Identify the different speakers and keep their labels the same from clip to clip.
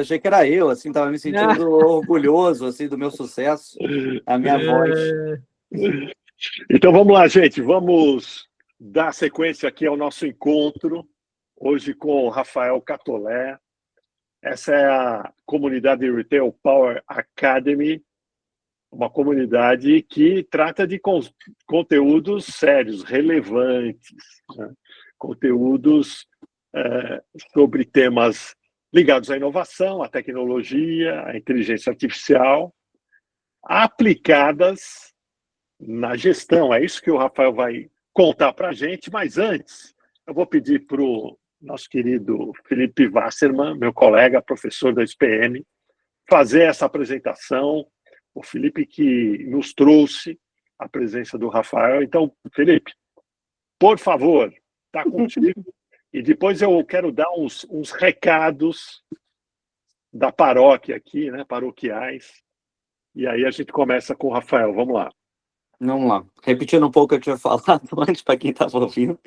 Speaker 1: Achei que era eu, assim, tava me sentindo orgulhoso, assim, do meu sucesso, a minha voz.
Speaker 2: Então vamos lá, gente. Vamos dar sequência aqui ao nosso encontro, hoje com o Rafael Catolé. Essa é a comunidade Retail Power Academy, uma comunidade que trata de conteúdos sérios, relevantes, né? Conteúdos sobre temas ligados à inovação, à tecnologia, à inteligência artificial, aplicadas na gestão. É isso que o Rafael vai contar para a gente, mas antes eu vou pedir para o nosso querido Felipe Wasserman, meu colega, professor da SPM, fazer essa apresentação. O Felipe que nos trouxe a presença do Rafael. Então, Felipe, por favor, está contigo. E depois eu quero dar uns recados da paróquia aqui, né, paroquiais. E aí a gente começa com o Rafael. Vamos lá.
Speaker 1: Vamos lá. Repetindo um pouco o que eu tinha falado antes, para quem estava ouvindo.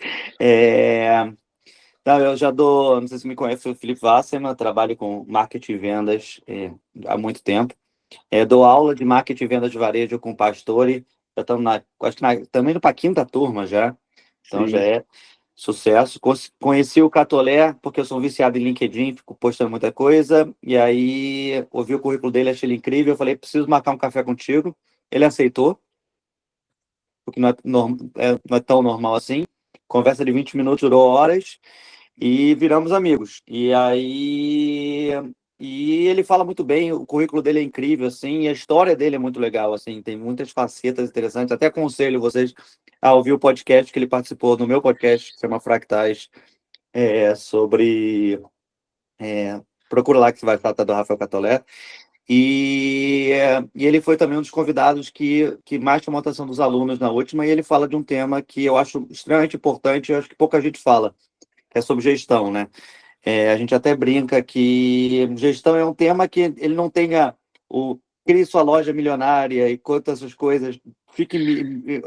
Speaker 1: Não, eu já dou, não sei se me conhece, sou o Felipe Wasserman, trabalho com marketing e vendas há muito tempo. Dou aula de marketing e vendas de varejo com o Pastore. Já estamos acho que também para a quinta turma já. Então já é sucesso. Conheci o Catolé porque eu sou um viciado em LinkedIn, fico postando muita coisa. E aí ouvi o currículo dele, achei ele incrível. Eu falei, preciso marcar um café contigo. Ele aceitou, porque não é tão normal assim. Conversa de 20 minutos durou horas e viramos amigos. E ele fala muito bem, o currículo dele é incrível, assim, e a história dele é muito legal, assim, tem muitas facetas interessantes. Até aconselho vocês a ouvir o podcast que ele participou no meu podcast, que se chama Fractais, sobre... procura lá que você vai tratar do Rafael Catolé. E ele foi também um dos convidados que mais chamou a atenção dos alunos na última, e ele fala de um tema que eu acho extremamente importante, eu acho que pouca gente fala, que é sobre gestão, né? A gente até brinca que gestão é um tema que ele não tenha crie sua loja milionária e quantas essas coisas, fique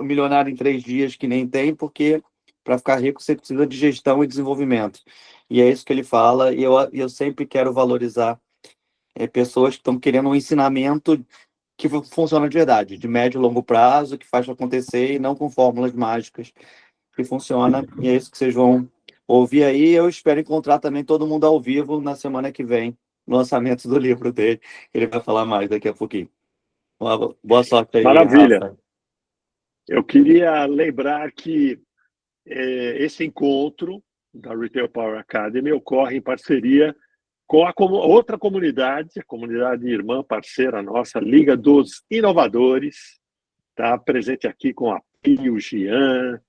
Speaker 1: milionário em 3 dias, que nem tem, porque para ficar rico você precisa de gestão e desenvolvimento. E é isso que ele fala, e eu sempre quero valorizar pessoas que estão querendo um ensinamento que funciona de verdade, de médio e longo prazo, que faz acontecer e não com fórmulas mágicas, que funciona, e é isso que vocês vão ouvir aí. Eu espero encontrar também todo mundo ao vivo na semana que vem, no lançamento do livro dele. Ele vai falar mais daqui a pouquinho. Boa sorte aí,
Speaker 2: Maravilha.
Speaker 1: Rafa.
Speaker 2: Eu queria lembrar que esse encontro da Retail Power Academy ocorre em parceria com a outra comunidade, a comunidade irmã parceira nossa, Liga dos Inovadores, está presente aqui com a Pio, Gian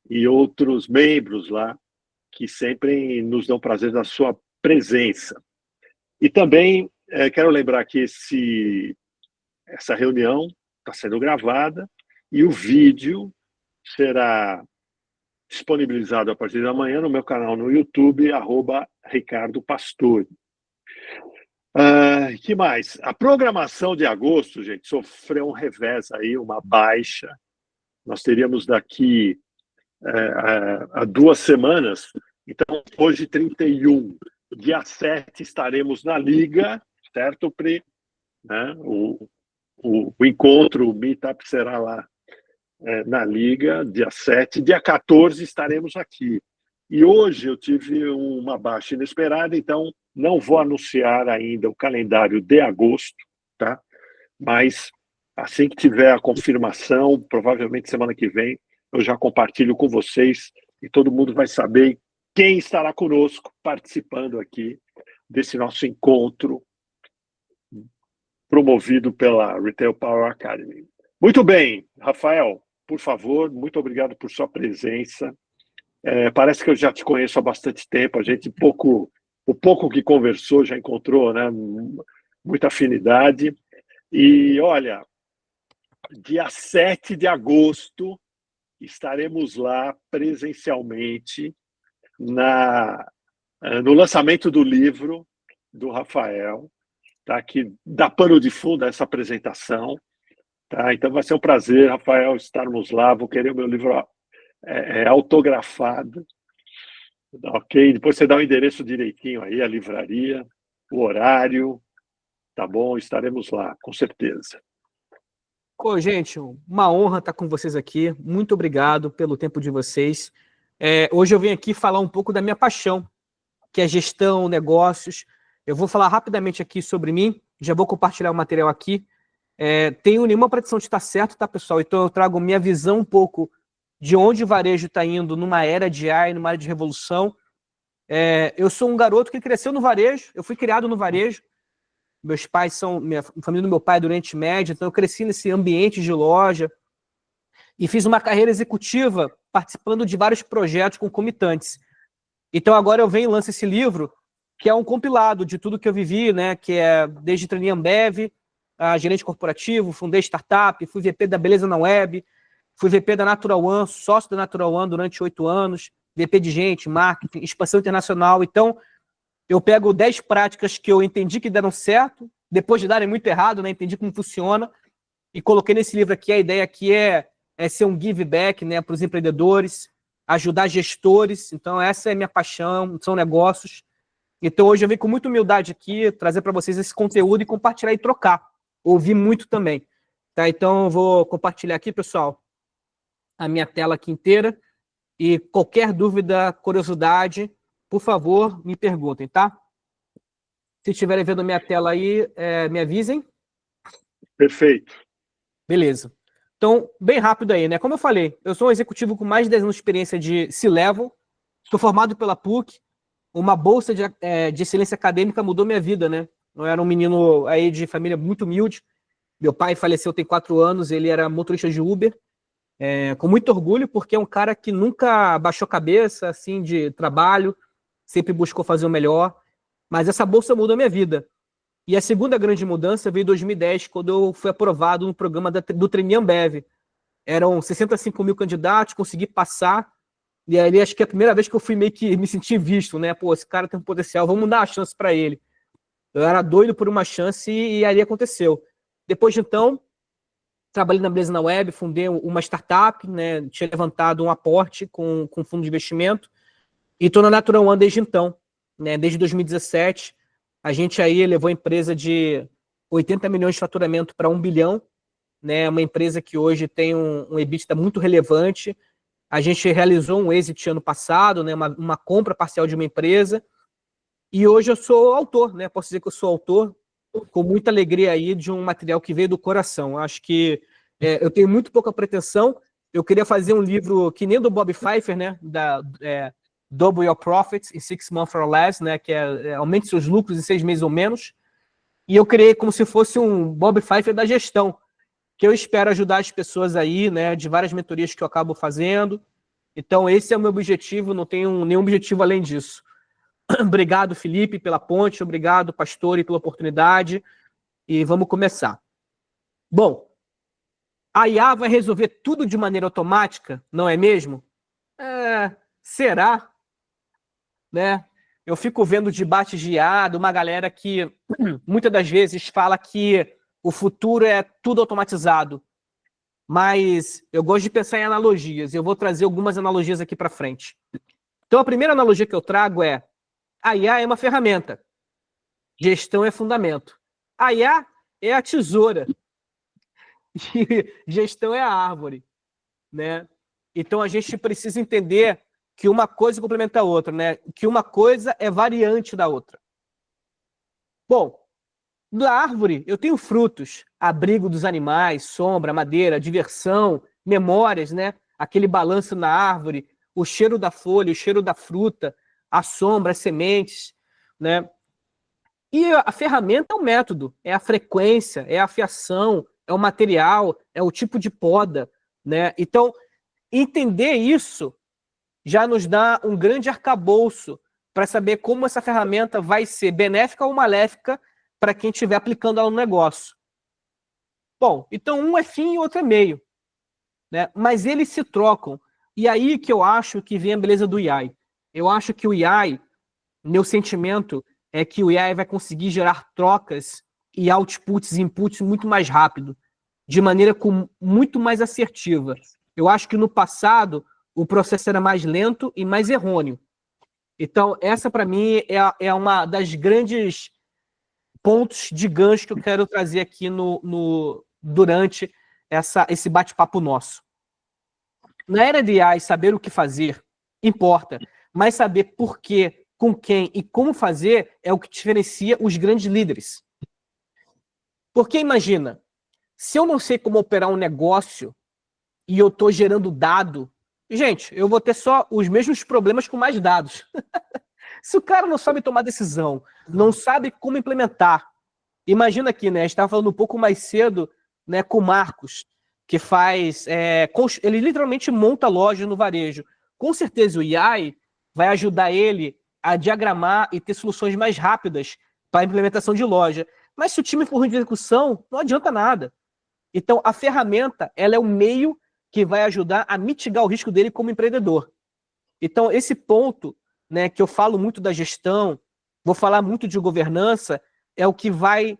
Speaker 2: e outros membros lá, que sempre nos dão prazer da sua presença. E também quero lembrar que essa reunião está sendo gravada e o vídeo será disponibilizado a partir da manhã no meu canal no YouTube, @Ricardo Pastore. Que mais? A programação de agosto, gente, sofreu um revés aí, uma baixa. Nós teríamos daqui a 2 semanas, então hoje 31, dia 7 estaremos na Liga, certo, Pri? Né? O encontro, o meetup será lá na Liga, dia 7. Dia 14 estaremos aqui. E hoje eu tive uma baixa inesperada, então não vou anunciar ainda o calendário de agosto, tá? Mas assim que tiver a confirmação, provavelmente semana que vem, eu já compartilho com vocês e todo mundo vai saber quem estará conosco participando aqui desse nosso encontro promovido pela Retail Power Academy. Muito bem, Rafael, por favor, muito obrigado por sua presença. Parece que eu já te conheço há bastante tempo, a gente o pouco que conversou já encontrou, né, muita afinidade. E olha, dia 7 de agosto estaremos lá presencialmente no lançamento do livro do Rafael, tá? Que dá pano de fundo a essa apresentação. Tá? Então vai ser um prazer, Rafael, estarmos lá. Vou querer o meu livro autografado. Ok? Depois você dá o endereço direitinho aí, a livraria. o horário, tá bom? Estaremos lá, com certeza.
Speaker 3: Pô, gente, uma honra estar com vocês aqui. Muito obrigado pelo tempo de vocês. Hoje eu vim aqui falar um pouco da minha paixão, que é gestão, negócios. Eu vou falar rapidamente aqui sobre mim, já vou compartilhar o material aqui. Tenho nenhuma pretensão de estar certo, tá, pessoal? Então eu trago minha visão um pouco de onde o varejo está indo numa era de AI, numa era de revolução. Eu sou um garoto que cresceu no varejo, eu fui criado no varejo. Meus pais minha família do meu pai é do Oriente Médio, então eu cresci nesse ambiente de loja e fiz uma carreira executiva participando de vários projetos concomitantes. Então agora eu venho e lanço esse livro, que é um compilado de tudo que eu vivi, né? Que é desde trainee Ambev, gerente corporativo, fundei startup, fui VP da Beleza na Web, fui VP da Natural One, sócio da Natural One durante 8 anos, VP de gente, marketing, expansão internacional. Então, eu pego 10 práticas que eu entendi que deram certo, depois de darem muito errado, né? Entendi como funciona, e coloquei nesse livro aqui. A ideia aqui é ser um give back, né, para os empreendedores, ajudar gestores. Então, essa é a minha paixão, são negócios. Então, hoje eu venho com muita humildade aqui, trazer para vocês esse conteúdo e compartilhar e trocar. Ouvi muito também. Tá? Então, eu vou compartilhar aqui, pessoal, a minha tela aqui inteira. E qualquer dúvida, curiosidade, por favor, me perguntem, tá? Se estiverem vendo minha tela aí, me avisem.
Speaker 2: Perfeito.
Speaker 3: Beleza. Então, bem rápido aí, né? Como eu falei, eu sou um executivo com mais de 10 anos de experiência de C-Level, sou formado pela PUC, uma bolsa de excelência acadêmica mudou minha vida, né? Eu era um menino aí de família muito humilde, meu pai faleceu tem 4 anos, ele era motorista de Uber, com muito orgulho, porque é um cara que nunca baixou cabeça, assim, de trabalho, sempre buscou fazer o melhor, mas essa bolsa mudou a minha vida. E a segunda grande mudança veio em 2010, quando eu fui aprovado no programa do trainee Ambev. Eram 65 mil candidatos, consegui passar, e aí acho que é a primeira vez que eu fui meio que me sentir visto, né? Pô, esse cara tem um potencial, vamos dar a chance para ele. Eu era doido por uma chance e ali aconteceu. Depois de então, trabalhei na Beleza na Web, fundei uma startup, né? Tinha levantado um aporte com fundo de investimento, e estou na Natural One desde então, né? Desde 2017, a gente aí levou a empresa de 80 milhões de faturamento para 1 bilhão, né? Uma empresa que hoje tem um EBITDA muito relevante. A gente realizou um exit ano passado, né? Uma compra parcial de uma empresa, e hoje eu sou autor, né? Posso dizer que eu sou autor, com muita alegria aí, de um material que veio do coração. Acho que eu tenho muito pouca pretensão. Eu queria fazer um livro que nem do Bob Fifer, né? Double Your Profits in 6 months or less, né? Que aumente seus lucros em 6 meses ou menos. E eu criei como se fosse um Bob Fifer da gestão, que eu espero ajudar as pessoas aí, né? De várias mentorias que eu acabo fazendo. Então, esse é o meu objetivo, não tenho nenhum objetivo além disso. Obrigado, Felipe, pela ponte, obrigado, Pastore, pela oportunidade, e vamos começar. Bom, a IA vai resolver tudo de maneira automática, não é mesmo? Será? Né? Eu fico vendo debates de IA de uma galera que muitas das vezes fala que o futuro é tudo automatizado, mas eu gosto de pensar em analogias, e eu vou trazer algumas analogias aqui para frente. Então, a primeira analogia que eu trago é: a IA é uma ferramenta, gestão é fundamento. A IA é a tesoura e gestão é a árvore, né? Então a gente precisa entender que uma coisa complementa a outra, né? Que uma coisa é variante da outra. Bom, da árvore eu tenho frutos, abrigo dos animais, sombra, madeira, diversão, memórias, né? Aquele balanço na árvore, o cheiro da folha, o cheiro da fruta, a sombra, as sementes, né? E a ferramenta é o método, é a frequência, é a afiação, é o material, é o tipo de poda, né? Então, entender isso já nos dá um grande arcabouço para saber como essa ferramenta vai ser benéfica ou maléfica para quem estiver aplicando ela no negócio. Bom, então um é fim e o outro é meio, né? Mas eles se trocam. E aí que eu acho que vem a beleza do AI. Eu acho que o AI, meu sentimento é que o AI vai conseguir gerar trocas e outputs e inputs muito mais rápido, de maneira muito mais assertiva. Eu acho que no passado o processo era mais lento e mais errôneo. Então, essa para mim é uma das grandes pontos de gancho que eu quero trazer aqui durante esse bate-papo nosso. Na era de AI, saber o que fazer importa, mas saber por quê, com quem e como fazer é o que diferencia os grandes líderes. Porque imagina, se eu não sei como operar um negócio e eu estou gerando dado, gente, eu vou ter só os mesmos problemas com mais dados. Se o cara não sabe tomar decisão, não sabe como implementar, imagina aqui, né? A gente estava falando um pouco mais cedo, né, com o Marcos, que faz. Ele literalmente monta loja no varejo. Com certeza o AI vai ajudar ele a diagramar e ter soluções mais rápidas para a implementação de loja. Mas se o time for ruim de execução, não adianta nada. Então, a ferramenta, ela é o meio que vai ajudar a mitigar o risco dele como empreendedor. Então, esse ponto, né, que eu falo muito da gestão, vou falar muito de governança, é o que vai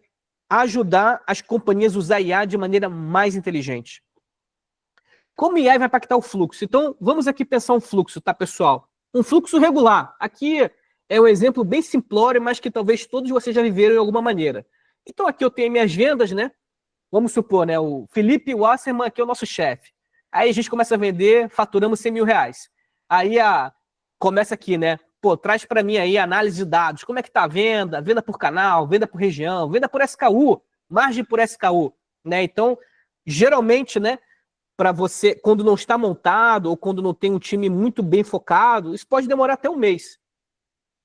Speaker 3: ajudar as companhias a usar IA de maneira mais inteligente. Como IA vai impactar o fluxo? Então, vamos aqui pensar um fluxo, tá, pessoal? Um fluxo regular. Aqui é um exemplo bem simplório, mas que talvez todos vocês já viveram de alguma maneira. Então, aqui eu tenho minhas vendas, né? Vamos supor, né? O Felipe Wasserman aqui é o nosso chefe. Aí a gente começa a vender, faturamos 100 mil reais. Aí começa aqui, né? Pô, traz para mim aí análise de dados. Como é que tá a venda? Venda por canal, venda por região, venda por SKU, margem por SKU, né? Então, geralmente, né, para você, quando não está montado ou quando não tem um time muito bem focado, isso pode demorar até um mês.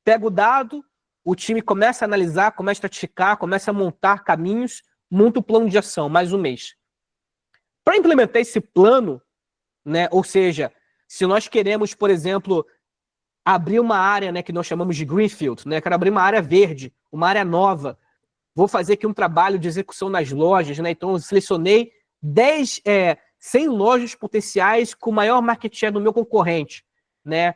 Speaker 3: Pega o dado, o time começa a analisar, começa a estratificar, começa a montar caminhos, monta o plano de ação, mais um mês. Para implementar esse plano, né, ou seja, se nós queremos, por exemplo, abrir uma área, né, que nós chamamos de greenfield, né, quero abrir uma área verde, uma área nova, vou fazer aqui um trabalho de execução nas lojas, né, então eu selecionei 100 lojas potenciais com maior market share do meu concorrente, né,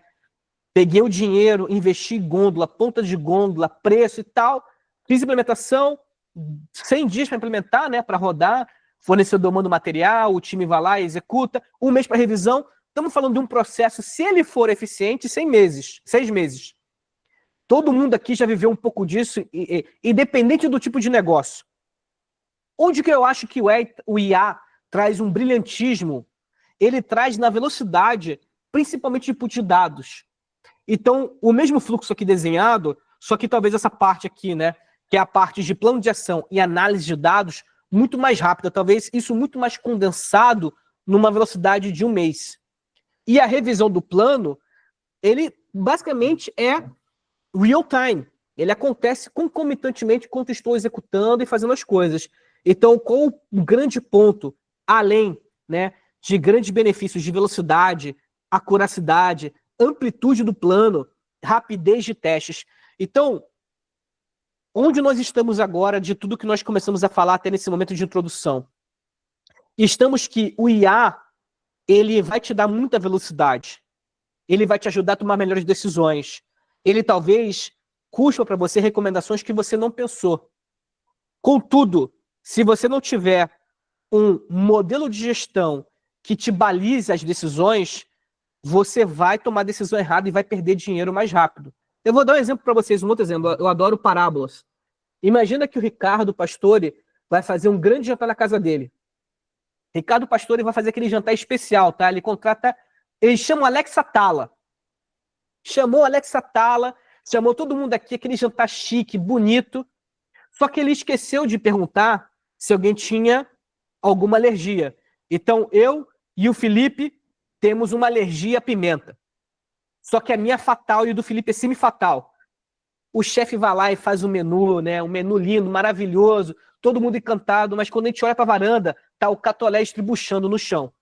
Speaker 3: peguei o dinheiro, investi em gôndola, ponta de gôndola, preço e tal, fiz implementação, 100 dias para implementar, né, para rodar, fornecedor manda o material, o time vai lá e executa, um mês para revisão. Estamos falando de um processo, se ele for eficiente, 6 meses. Todo mundo aqui já viveu um pouco disso, independente do tipo de negócio. Onde que eu acho que o IA traz um brilhantismo? Ele traz na velocidade, principalmente de input de dados. Então, o mesmo fluxo aqui desenhado, só que talvez essa parte aqui, né, que é a parte de plano de ação e análise de dados, muito mais rápida, talvez isso muito mais condensado numa velocidade de um mês. E a revisão do plano, ele basicamente é real time. Ele acontece concomitantemente enquanto estou executando e fazendo as coisas. Então, qual o grande ponto, além, né, de grandes benefícios de velocidade, acuracidade, amplitude do plano, rapidez de testes. Então, onde nós estamos agora de tudo que nós começamos a falar até nesse momento de introdução? Estamos que o IA, ele vai te dar muita velocidade. Ele vai te ajudar a tomar melhores decisões. Ele talvez cuspa para você recomendações que você não pensou. Contudo, se você não tiver um modelo de gestão que te balize as decisões, você vai tomar decisão errada e vai perder dinheiro mais rápido. Eu vou dar um exemplo para vocês, um outro exemplo. Eu adoro parábolas. Imagina que o Ricardo Pastore vai fazer um grande jantar na casa dele. Ricardo Pastore vai fazer aquele jantar especial, tá? Ele chama o Alex Atala. Chamou o Alex Atala, chamou todo mundo aqui, aquele jantar chique, bonito. Só que ele esqueceu de perguntar se alguém tinha alguma alergia. Então, eu e o Felipe temos uma alergia à pimenta. Só que a minha é fatal e o do Felipe é semi-fatal. O chefe vai lá e faz um menu, né? Um menu lindo, maravilhoso, todo mundo encantado, mas quando a gente olha para a varanda, tá o catolé estribuchando no chão.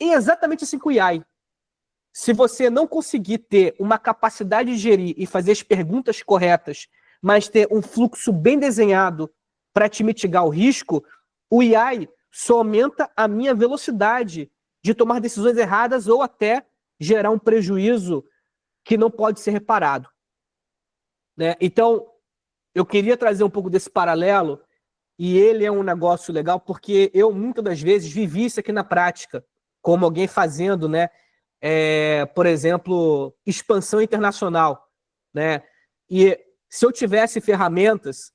Speaker 3: E é exatamente assim com o AI. Se você não conseguir ter uma capacidade de gerir e fazer as perguntas corretas, mas ter um fluxo bem desenhado para te mitigar o risco, o AI só aumenta a minha velocidade de tomar decisões erradas ou até gerar um prejuízo que não pode ser reparado. Né? Então, eu queria trazer um pouco desse paralelo, e ele é um negócio legal, porque eu, muitas das vezes, vivi isso aqui na prática, como alguém fazendo, né, por exemplo, expansão internacional. Né? E se eu tivesse ferramentas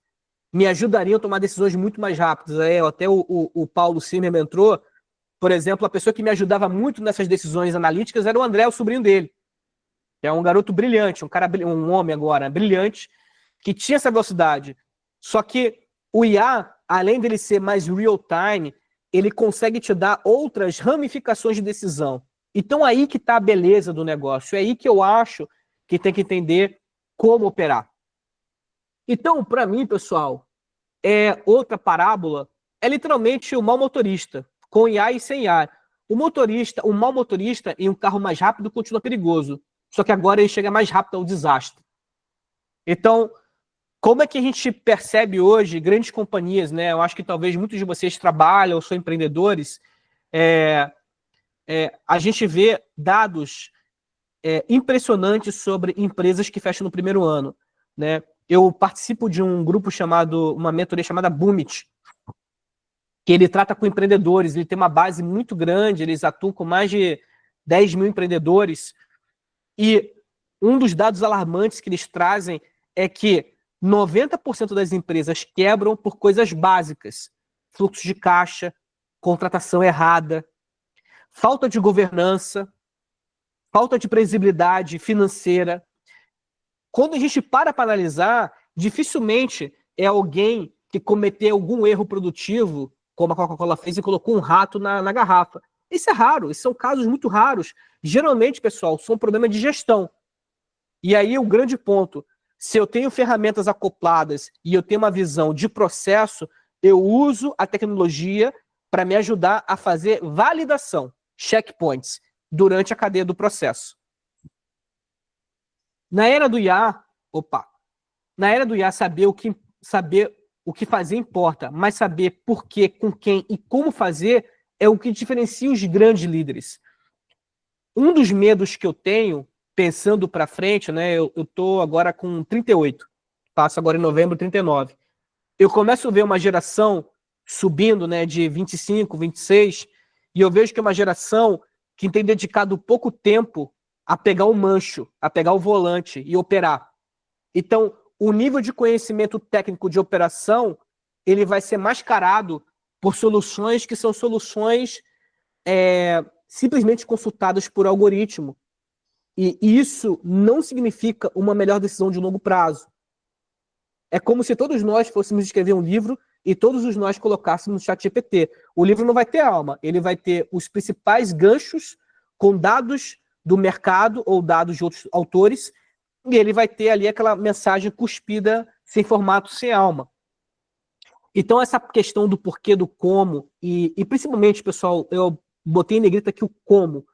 Speaker 3: me ajudariam a tomar decisões muito mais rápidas. Aí, até o Paulo Zimmermann entrou, por exemplo, a pessoa que me ajudava muito nessas decisões analíticas era o André, o sobrinho dele, que é um garoto brilhante, um homem agora, brilhante, que tinha essa velocidade. Só que o IA, além dele ser mais real-time, ele consegue te dar outras ramificações de decisão. Então aí que está a beleza do negócio. É aí que eu acho que tem que entender como operar. Então, para mim, pessoal, outra parábola é literalmente o mau motorista, com IA e sem IA. O mau motorista em um carro mais rápido continua perigoso. Só que agora ele chega mais rápido ao desastre. Então, como é que a gente percebe hoje grandes companhias, né? Eu acho que talvez muitos de vocês trabalham ou são empreendedores. A gente vê dados impressionantes sobre empresas que fecham no primeiro ano, né? Eu participo de um grupo uma mentoria chamada Boomit, que ele trata com empreendedores, ele tem uma base muito grande, eles atuam com mais de 10 mil empreendedores, e um dos dados alarmantes que eles trazem é que 90% das empresas quebram por coisas básicas, fluxo de caixa, contratação errada, falta de governança, falta de previsibilidade financeira. Quando a gente para analisar, dificilmente é alguém que cometeu algum erro produtivo, como a Coca-Cola fez e colocou um rato na garrafa. Isso é raro, esses são casos muito raros. Geralmente, pessoal, são problemas de gestão. E aí o grande ponto, se eu tenho ferramentas acopladas e eu tenho uma visão de processo, eu uso a tecnologia para me ajudar a fazer validação, checkpoints, durante a cadeia do processo. Na era do IA, saber o que fazer importa, mas saber por quê, com quem e como fazer é o que diferencia os grandes líderes. Um dos medos que eu tenho, pensando para frente, né, eu tô agora com 38, passo agora em novembro 39. Eu começo a ver uma geração subindo, né, de 25, 26, e eu vejo que é uma geração que tem dedicado pouco tempo a pegar o mancho, a pegar o volante e operar. Então, o nível de conhecimento técnico de operação, ele vai ser mascarado por soluções que são soluções simplesmente consultadas por algoritmo. E isso não significa uma melhor decisão de longo prazo. É como se todos nós fôssemos escrever um livro e todos os nós colocássemos no ChatGPT. O livro não vai ter alma, ele vai ter os principais ganchos com dados do mercado ou dados de outros autores, e ele vai ter ali aquela mensagem cuspida sem formato, sem alma. Então essa questão do porquê, do como, e principalmente, pessoal, eu botei em negrita aqui o como,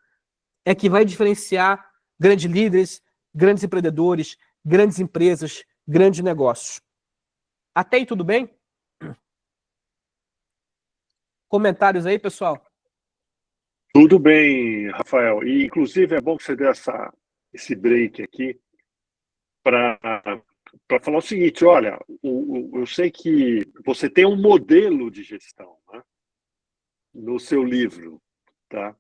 Speaker 3: é que vai diferenciar grandes líderes, grandes empreendedores, grandes empresas, grandes negócios. Até aí, tudo bem? Comentários aí, pessoal?
Speaker 2: Tudo bem, Rafael. E, inclusive, é bom que você dê esse break aqui para falar o seguinte, olha, eu sei que você tem um modelo de gestão, né, no seu livro, tá?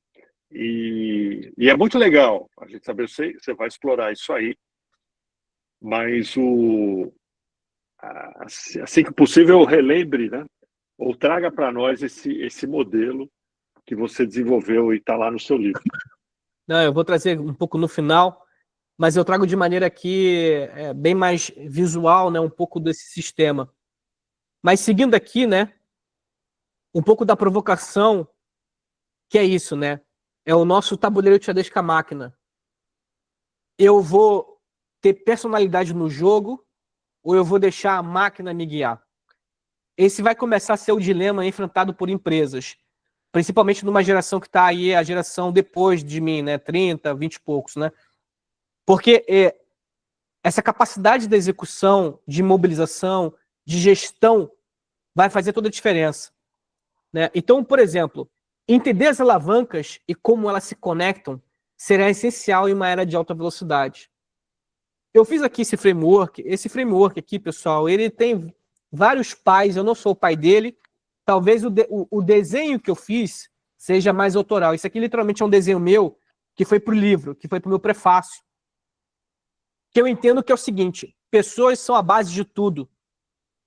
Speaker 2: E é muito legal a gente saber, você vai explorar isso aí, mas assim que possível, relembre, né, ou traga para nós esse modelo que você desenvolveu e está lá no seu livro.
Speaker 3: Não, eu vou trazer um pouco no final, mas eu trago de maneira aqui bem mais visual, né, um pouco desse sistema. Mas seguindo aqui, né, um pouco da provocação, que é isso, né? É o nosso tabuleiro de xadrez com a máquina. Eu vou ter personalidade no jogo ou eu vou deixar a máquina me guiar? Esse vai começar a ser o dilema enfrentado por empresas, principalmente numa geração que está aí, a geração depois de mim, né? 30, 20 e poucos, né? Porque essa capacidade de execução, de mobilização, de gestão, vai fazer toda a diferença, né? Então, por exemplo, entender as alavancas e como elas se conectam será essencial em uma era de alta velocidade. Eu fiz aqui esse framework aqui, pessoal, ele tem vários pais, eu não sou o pai dele, talvez o desenho que eu fiz seja mais autoral. Isso aqui literalmente é um desenho meu que foi para o livro, que foi para o meu prefácio. Que eu entendo que é o seguinte, pessoas são a base de tudo,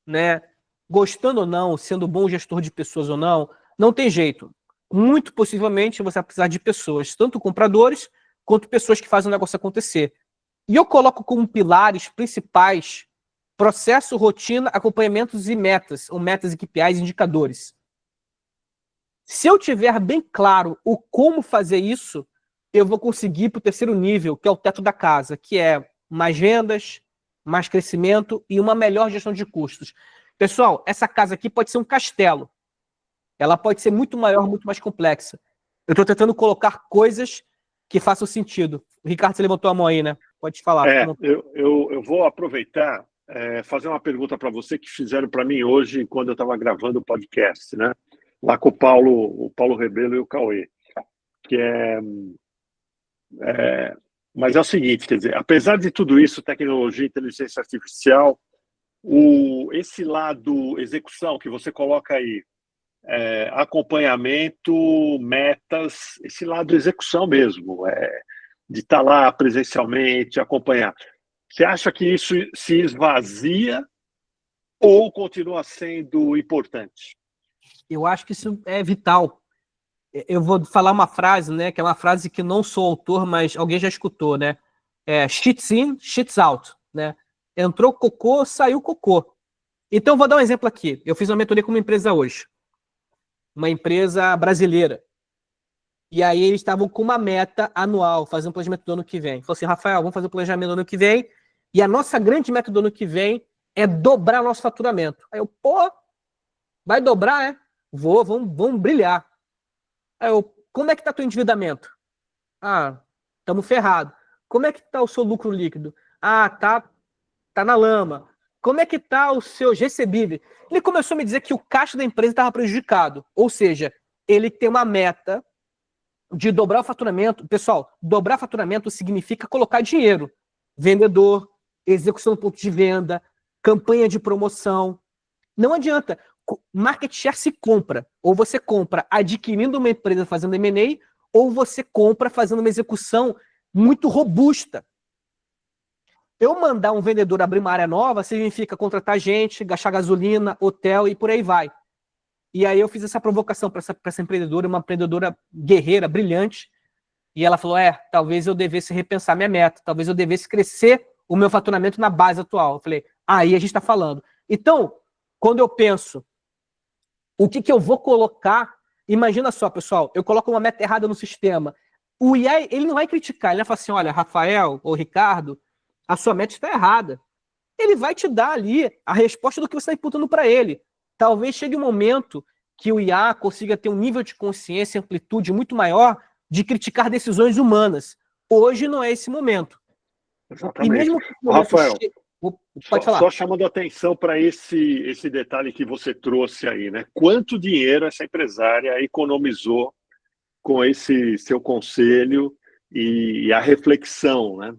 Speaker 3: né? gostando ou não, sendo bom gestor de pessoas ou não, não tem jeito. Muito possivelmente você vai precisar de pessoas, tanto compradores quanto pessoas que fazem o negócio acontecer. E eu coloco como pilares principais processo, rotina, acompanhamentos e metas, ou metas e KPIs, indicadores. Se eu tiver bem claro o como fazer isso, eu vou conseguir ir para o terceiro nível, que é o teto da casa, que é mais vendas, mais crescimento e uma melhor gestão de custos. Pessoal, essa casa aqui pode ser um castelo. Ela pode ser muito maior, muito mais complexa. Eu estou tentando colocar coisas que façam sentido. O Ricardo, você levantou a mão aí, né? Pode falar.
Speaker 2: Eu vou aproveitar, fazer uma pergunta para você que fizeram para mim hoje, quando eu estava gravando o podcast, né? Lá com o Paulo Rebelo e o Cauê. Mas é o seguinte, quer dizer, apesar de tudo isso, tecnologia, inteligência artificial, esse lado execução que você coloca aí, acompanhamento, metas, esse lado execução mesmo, de estar lá presencialmente, acompanhar. Você acha que isso se esvazia ou continua sendo importante?
Speaker 3: Eu acho que isso é vital. Eu vou falar uma frase, né, que é uma frase que não sou autor, mas alguém já escutou, né? Shits in, shits out, né? Entrou cocô, saiu cocô. Então, vou dar um exemplo aqui. Eu fiz uma mentoria com uma empresa hoje. Uma empresa brasileira. E aí eles estavam com uma meta anual, fazer um planejamento do ano que vem. Falou assim, Rafael, vamos fazer um planejamento do ano que vem, e a nossa grande meta do ano que vem é dobrar nosso faturamento. Aí eu, vai dobrar, é? Vamos brilhar. Aí eu, como é que tá teu endividamento? Estamos ferrados. Como é que tá o seu lucro líquido? Tá na lama. Como é que tá o seu recebível? Ele começou a me dizer que o caixa da empresa estava prejudicado. Ou seja, ele tem uma meta de dobrar o faturamento. Pessoal, dobrar faturamento significa colocar dinheiro. Vendedor, execução do ponto de venda, campanha de promoção. Não adianta. Market share se compra. Ou você compra adquirindo uma empresa fazendo M&A, ou você compra fazendo uma execução muito robusta. Eu mandar um vendedor abrir uma área nova significa contratar gente, gastar gasolina, hotel e por aí vai. E aí eu fiz essa provocação para essa empreendedora, uma empreendedora guerreira, brilhante, e ela falou, talvez eu devesse repensar minha meta, talvez eu devesse crescer o meu faturamento na base atual. Eu falei, aí a gente está falando. Então, quando eu penso, o que eu vou colocar, imagina só, pessoal, eu coloco uma meta errada no sistema, o IA, ele não vai criticar, ele vai falar assim, olha, Rafael ou Ricardo, a sua meta está errada. Ele vai te dar ali a resposta do que você está imputando para ele. Talvez chegue um momento que o IA consiga ter um nível de consciência e amplitude muito maior de criticar decisões humanas. Hoje não é esse momento.
Speaker 2: Exatamente. E mesmo que Rafael, pode falar. Só chamando a atenção para esse detalhe que você trouxe aí, né? Quanto dinheiro essa empresária economizou com esse seu conselho e a reflexão, né?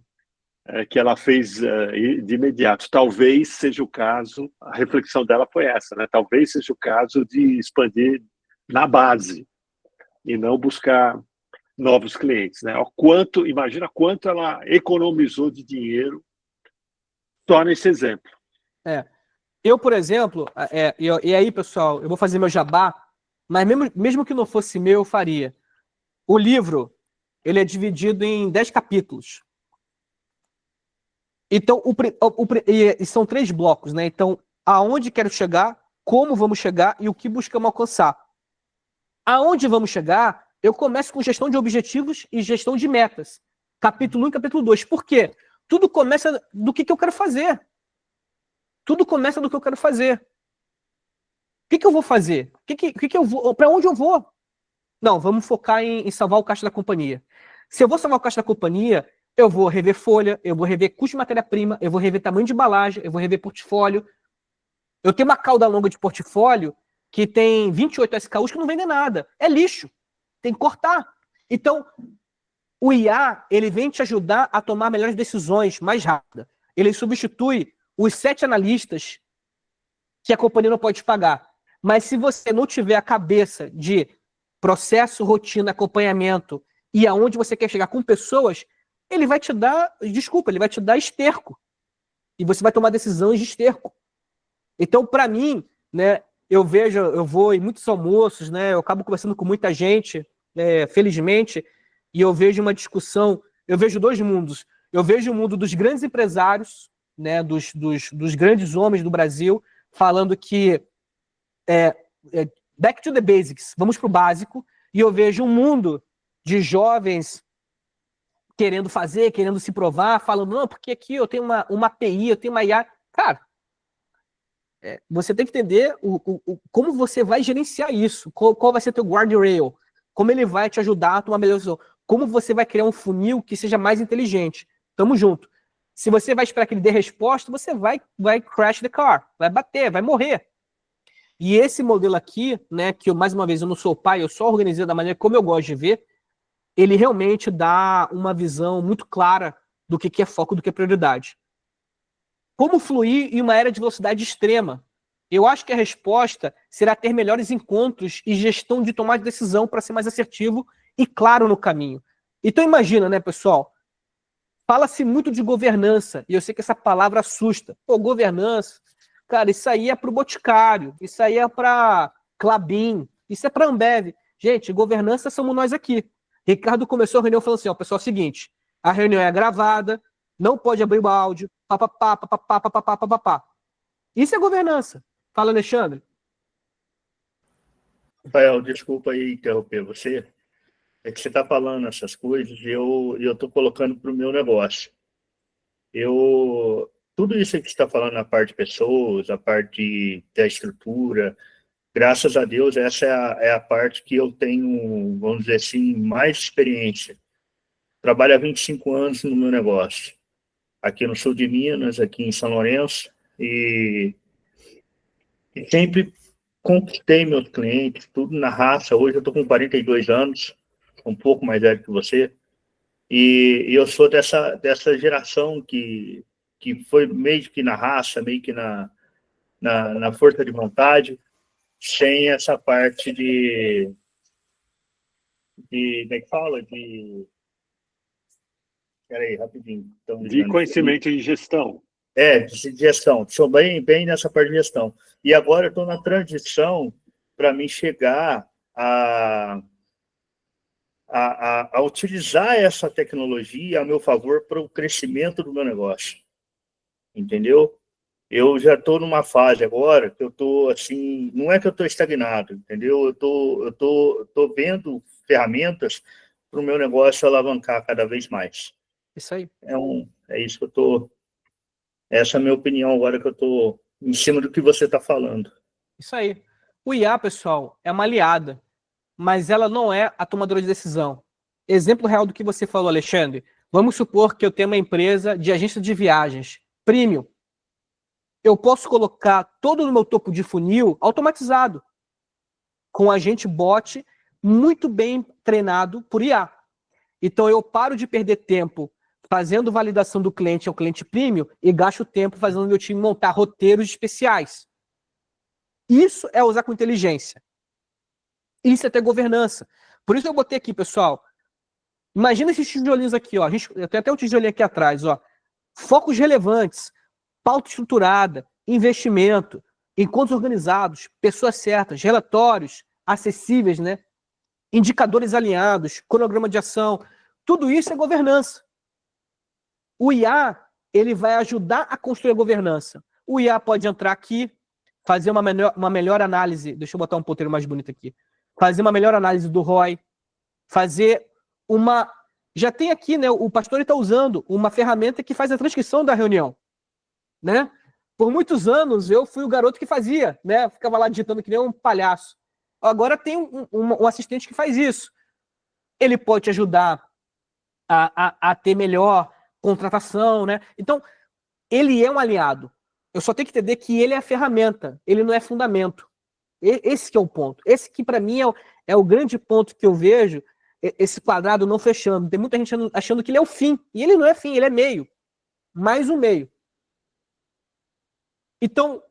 Speaker 2: Que ela fez de imediato. Talvez seja o caso, a reflexão dela foi essa, né? Talvez seja o caso de expandir na base e não buscar novos clientes, né? Imagina quanto ela economizou de dinheiro só nesse exemplo.
Speaker 3: Eu, por exemplo, e aí, pessoal, eu vou fazer meu jabá, mas mesmo que não fosse meu, eu faria. O livro, ele é dividido em 10 capítulos. Então, e são 3 blocos, né? Então, aonde quero chegar, como vamos chegar e o que buscamos alcançar. Aonde vamos chegar, eu começo com gestão de objetivos e gestão de metas. Capítulo 1 e capítulo 2. Por quê? Tudo começa do que eu quero fazer. Tudo começa do que eu quero fazer. O que eu vou fazer? Para onde eu vou? Não, vamos focar em salvar o caixa da companhia. Se eu vou salvar o caixa da companhia, eu vou rever folha, eu vou rever custo de matéria-prima, eu vou rever tamanho de embalagem, eu vou rever portfólio. Eu tenho uma cauda longa de portfólio que tem 28 SKUs que não vendem nada. É lixo. Tem que cortar. Então, o IA, ele vem te ajudar a tomar melhores decisões mais rápidas. Ele substitui os 7 analistas que a companhia não pode pagar. Mas se você não tiver a cabeça de processo, rotina, acompanhamento e aonde você quer chegar com pessoas, ele vai te dar, ele vai te dar esterco. E você vai tomar decisões de esterco. Então, para mim, né? Eu vou em muitos almoços, né? Eu acabo conversando com muita gente, felizmente, e eu vejo uma discussão, eu vejo dois mundos. Eu vejo o mundo dos grandes empresários, né? Dos grandes homens do Brasil, falando que back to the basics, vamos para o básico, e eu vejo um mundo de jovens querendo fazer, querendo se provar, falando, não, porque aqui eu tenho uma API, eu tenho uma IA. Cara, você tem que entender como você vai gerenciar isso, qual vai ser teu guardrail, como ele vai te ajudar a tomar melhor decisão, como você vai criar um funil que seja mais inteligente. Tamo junto. Se você vai esperar que ele dê resposta, você vai crash the car, vai bater, vai morrer. E esse modelo aqui, né, que mais uma vez eu não sou pai, eu só organizei da maneira como eu gosto de ver, ele realmente dá uma visão muito clara do que é foco, do que é prioridade. Como fluir em uma era de velocidade extrema? Eu acho que a resposta será ter melhores encontros e gestão de tomar de decisão para ser mais assertivo e claro no caminho. Então imagina, né, pessoal? Fala-se muito de governança, e eu sei que essa palavra assusta. Pô, governança, cara, isso aí é para o Boticário, isso aí é para Klabin, isso é para Ambev. Gente, governança somos nós aqui. Ricardo começou a reunião falando assim, ó, pessoal, é o seguinte, a reunião é gravada, não pode abrir o áudio, papapá, papapá, papapá, papapá. Isso é governança. Fala, Alexandre.
Speaker 4: Rafael, desculpa aí interromper você. É que você está falando essas coisas e eu estou colocando para o meu negócio. Tudo isso que você está falando, a parte de pessoas, a parte da estrutura, graças a Deus, essa é a parte que eu tenho, vamos dizer assim, mais experiência. Trabalho há 25 anos no meu negócio. Aqui no sul de Minas, aqui em São Lourenço, e sempre conquistei meus clientes, tudo na raça. Hoje eu estou com 42 anos, um pouco mais velho que você, e eu sou dessa geração que foi meio que na raça, meio que na força de vontade, sem essa parte de como é que fala? Peraí, rapidinho.
Speaker 2: De conhecimento em gestão.
Speaker 4: De gestão. Sou bem nessa parte de gestão. E agora eu estou na transição para mim chegar a utilizar essa tecnologia a meu favor para o crescimento do meu negócio. Entendeu? Eu já estou numa fase agora que eu estou assim, não é que eu estou estagnado, entendeu? Eu tô vendo ferramentas para o meu negócio alavancar cada vez mais.
Speaker 3: Isso aí.
Speaker 4: É isso que eu estou. Essa é a minha opinião agora que eu estou em cima do que você está falando.
Speaker 3: Isso aí. O IA, pessoal, é uma aliada, mas ela não é a tomadora de decisão. Exemplo real do que você falou, Alexandre. Vamos supor que eu tenho uma empresa de agência de viagens, premium. Eu posso colocar todo no meu topo de funil automatizado, com agente bot muito bem treinado por IA. Então eu paro de perder tempo fazendo validação do cliente ao cliente premium e gasto tempo fazendo meu time montar roteiros especiais. Isso é usar com inteligência. Isso é ter governança. Por isso eu botei aqui, pessoal. Imagina esses tijolinhos aqui, ó. Eu tenho até um tijolinho aqui atrás, ó. Focos relevantes, pauta estruturada, investimento, encontros organizados, pessoas certas, relatórios acessíveis, né? Indicadores alinhados, cronograma de ação. Tudo isso é governança. O IA, ele vai ajudar a construir a governança. O IA pode entrar aqui, fazer uma melhor análise, deixa eu botar um ponteiro mais bonito aqui, fazer uma melhor análise do ROI, fazer uma... Já tem aqui, né, o pastor está usando uma ferramenta que faz a transcrição da reunião, né? Por muitos anos eu fui o garoto que fazia, né? Ficava lá digitando que nem um palhaço. Agora tem um assistente que faz isso. Ele pode te ajudar a ter melhor contratação, né? Então, ele é um aliado. Eu só tenho que entender que ele é a ferramenta, ele não é fundamento. Esse que é o ponto. Esse que, para mim, é o grande ponto que eu vejo, esse quadrado não fechando. Tem muita gente achando que ele é o fim. E ele não é fim, ele é meio. Mais um meio. Então,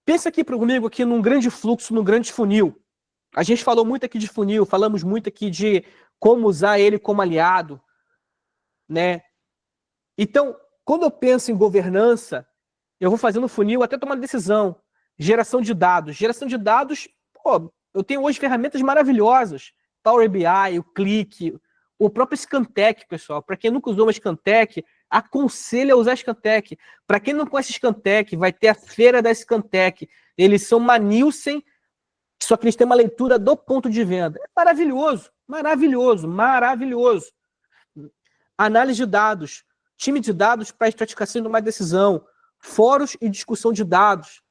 Speaker 3: pensa aqui comigo aqui num grande fluxo, num grande funil. A gente falou muito aqui de funil, falamos muito aqui de como usar ele como aliado, né? Então, quando eu penso em governança, eu vou fazendo funil até tomar decisão. Geração de dados. Geração de dados, pô, eu tenho hoje ferramentas maravilhosas. Power BI, o Click, o próprio Scantec, pessoal. Para quem nunca usou uma Scantec, aconselho a usar a Scantec. Para quem não conhece Scantec, vai ter a feira da Scantec. Eles são uma Nielsen, só que eles têm uma leitura do ponto de venda. É maravilhoso, maravilhoso, maravilhoso. Análise de dados, time de dados para estratificação de uma decisão, fóruns e discussão de dados.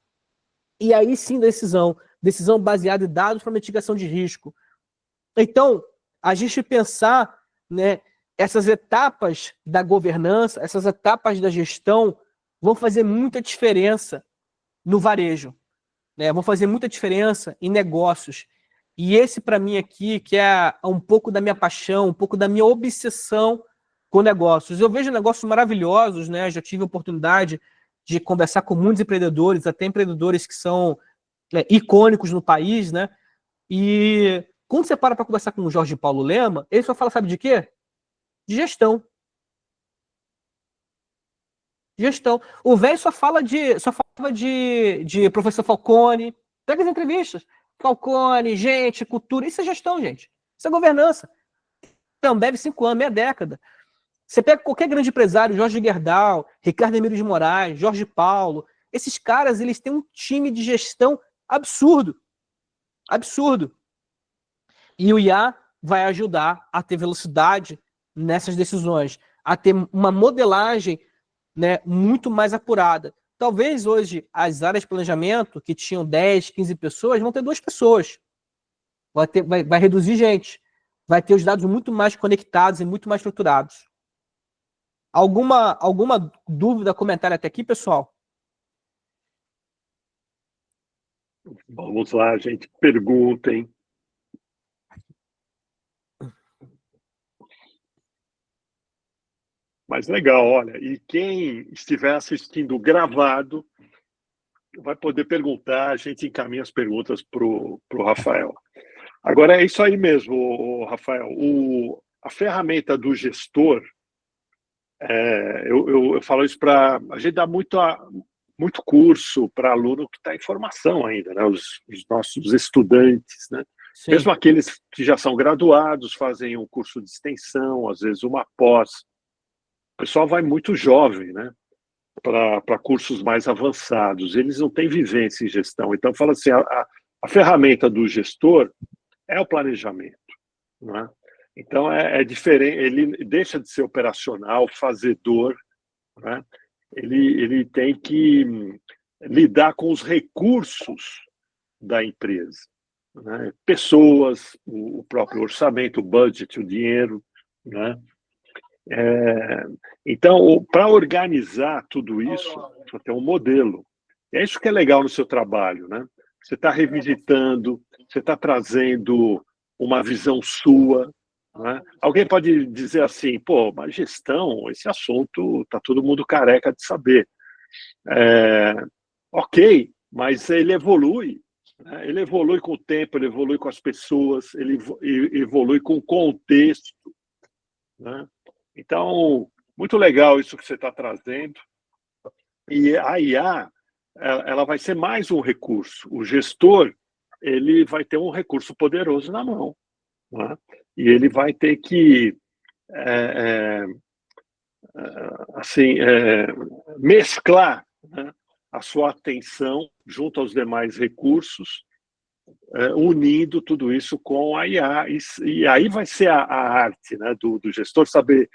Speaker 3: E aí sim decisão baseada em dados para mitigação de risco. Então, a gente pensar, né, essas etapas da governança, essas etapas da gestão vão fazer muita diferença no varejo, né? Vão fazer muita diferença em negócios. E esse, para mim, aqui, que é um pouco da minha paixão, um pouco da minha obsessão com negócios. Eu vejo negócios maravilhosos, né? Já tive a oportunidade de conversar com muitos empreendedores, até empreendedores que são icônicos no país, né? E quando você para conversar com o Jorge Paulo Lema, ele só fala, sabe de quê? De gestão. Gestão. O velho só falava de professor Falcone. Pega as entrevistas. Falcone, gente, cultura. Isso é gestão, gente. Isso é governança. Então, deve 5 anos, meia década. Você pega qualquer grande empresário, Jorge Gerdau, Ricardo Emílio de Moraes, Jorge Paulo, esses caras, eles têm um time de gestão absurdo. Absurdo. E o IA vai ajudar a ter velocidade nessas decisões, a ter uma modelagem, né, muito mais apurada. Talvez hoje as áreas de planejamento, que tinham 10, 15 pessoas, vão ter 2 pessoas. Vai reduzir gente. Vai ter os dados muito mais conectados e muito mais estruturados. Alguma dúvida, comentário até aqui, pessoal?
Speaker 2: Vamos lá, gente. Perguntem. Mas legal, olha. E quem estiver assistindo gravado vai poder perguntar, a gente encaminha as perguntas para o Rafael. Agora, é isso aí mesmo, Rafael. A ferramenta do gestor, eu falo isso para... A gente dá muito curso para aluno que está em formação ainda, né? Os nossos estudantes, né?
Speaker 3: Sim.
Speaker 2: Mesmo aqueles que já são graduados, fazem um curso de extensão, às vezes uma pós. O pessoal vai muito jovem, né? Para cursos mais avançados. Eles não têm vivência em gestão. Então, fala assim, a ferramenta do gestor é o planejamento, né? Então, é diferente. Ele deixa de ser operacional, fazedor, né? Ele tem que lidar com os recursos da empresa, né? Pessoas, o próprio orçamento, o budget, o dinheiro, né? Então, para organizar tudo isso, tem um modelo. É isso que é legal no seu trabalho, né? Você está revisitando, você está trazendo uma visão sua, né? Alguém pode dizer assim, pô, mas gestão, esse assunto está todo mundo careca de saber. Ok, mas ele evolui, né? Ele evolui com o tempo, ele evolui com as pessoas, ele evolui com o contexto, né? Então, muito legal isso que você está trazendo. E a IA, ela vai ser mais um recurso. O gestor, ele vai ter um recurso poderoso na mão, né? E ele vai ter que mesclar, né, a sua atenção junto aos demais recursos, unindo tudo isso com a IA. E aí vai ser a arte, né, do gestor saber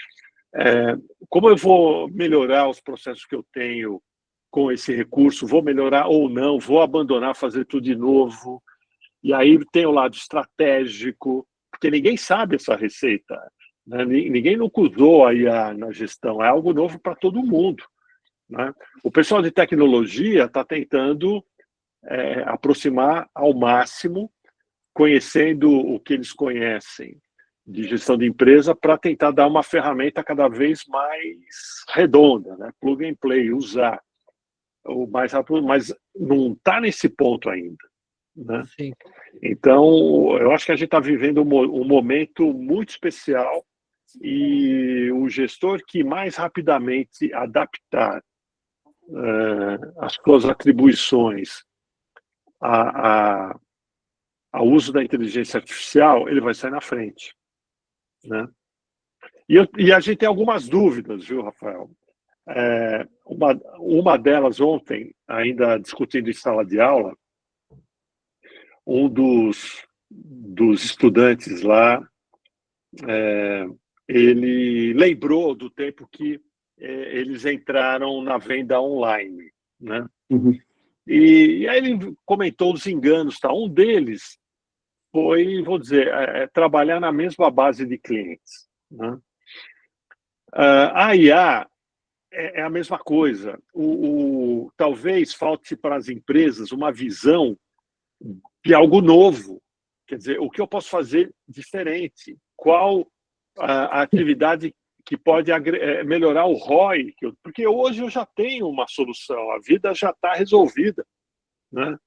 Speaker 2: como eu vou melhorar os processos que eu tenho com esse recurso, vou melhorar ou não, vou abandonar, fazer tudo de novo. E aí tem o lado estratégico, porque ninguém sabe essa receita, né? Ninguém nunca usou a IA na gestão, é algo novo para todo mundo, né? O pessoal de tecnologia está tentando aproximar ao máximo, conhecendo o que eles conhecem de gestão de empresa, para tentar dar uma ferramenta cada vez mais redonda, né? Plug and play, usar o mais rápido, mas não está nesse ponto ainda, né?
Speaker 3: Sim.
Speaker 2: Então, eu acho que a gente está vivendo um momento muito especial, e o gestor que mais rapidamente adaptar as suas atribuições ao uso da inteligência artificial, ele vai sair na frente, né? E a gente tem algumas dúvidas, viu, Rafael? Uma delas ontem, ainda discutindo em sala de aula, um dos estudantes lá, ele lembrou do tempo que eles entraram na venda online, né?
Speaker 1: Uhum.
Speaker 2: E aí ele comentou os enganos, tá? Um deles foi, vou dizer, trabalhar na mesma base de clientes, né? A IA é a mesma coisa. Talvez falte para as empresas uma visão de algo novo. Quer dizer, o que eu posso fazer diferente? Qual a atividade que pode melhorar o ROI? Porque hoje eu já tenho uma solução, a vida já está resolvida, né?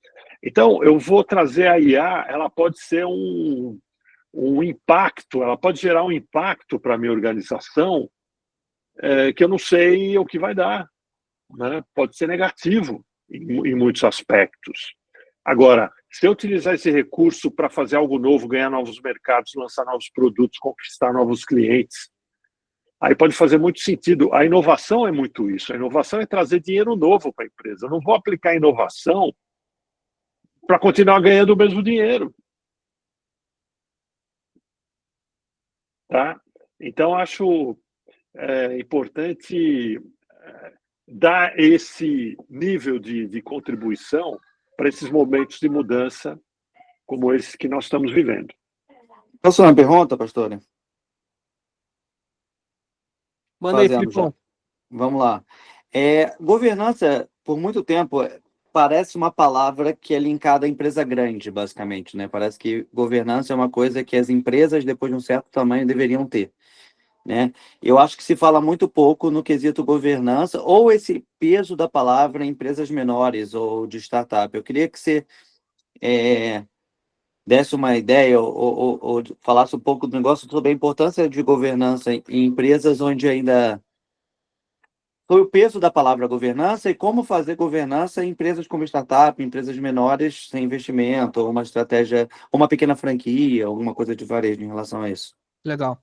Speaker 2: Então, eu vou trazer a IA, ela pode ser um impacto, ela pode gerar um impacto para a minha organização que eu não sei o que vai dar, né? Pode ser negativo em muitos aspectos. Agora, se eu utilizar esse recurso para fazer algo novo, ganhar novos mercados, lançar novos produtos, conquistar novos clientes, aí pode fazer muito sentido. A inovação é muito isso. A inovação é trazer dinheiro novo para a empresa. Eu não vou aplicar inovação para continuar ganhando o mesmo dinheiro. Tá? Então, acho importante dar esse nível de contribuição para esses momentos de mudança como esses que nós estamos vivendo.
Speaker 1: Posso fazer uma pergunta, pastora?
Speaker 3: Manda aí, Filipão.
Speaker 1: Vamos lá. Governança, por muito tempo, parece uma palavra que é linkada à empresa grande, basicamente, né? Parece que governança é uma coisa que as empresas, depois de um certo tamanho, deveriam ter, né? Eu acho que se fala muito pouco no quesito governança, ou esse peso da palavra em empresas menores ou de startup. Eu queria que você desse uma ideia ou falasse um pouco do negócio sobre a importância de governança em empresas onde ainda... Foi o peso da palavra governança e como fazer governança em empresas como startup, empresas menores sem investimento, ou uma estratégia, ou uma pequena franquia, alguma coisa de varejo em relação a isso.
Speaker 3: Legal.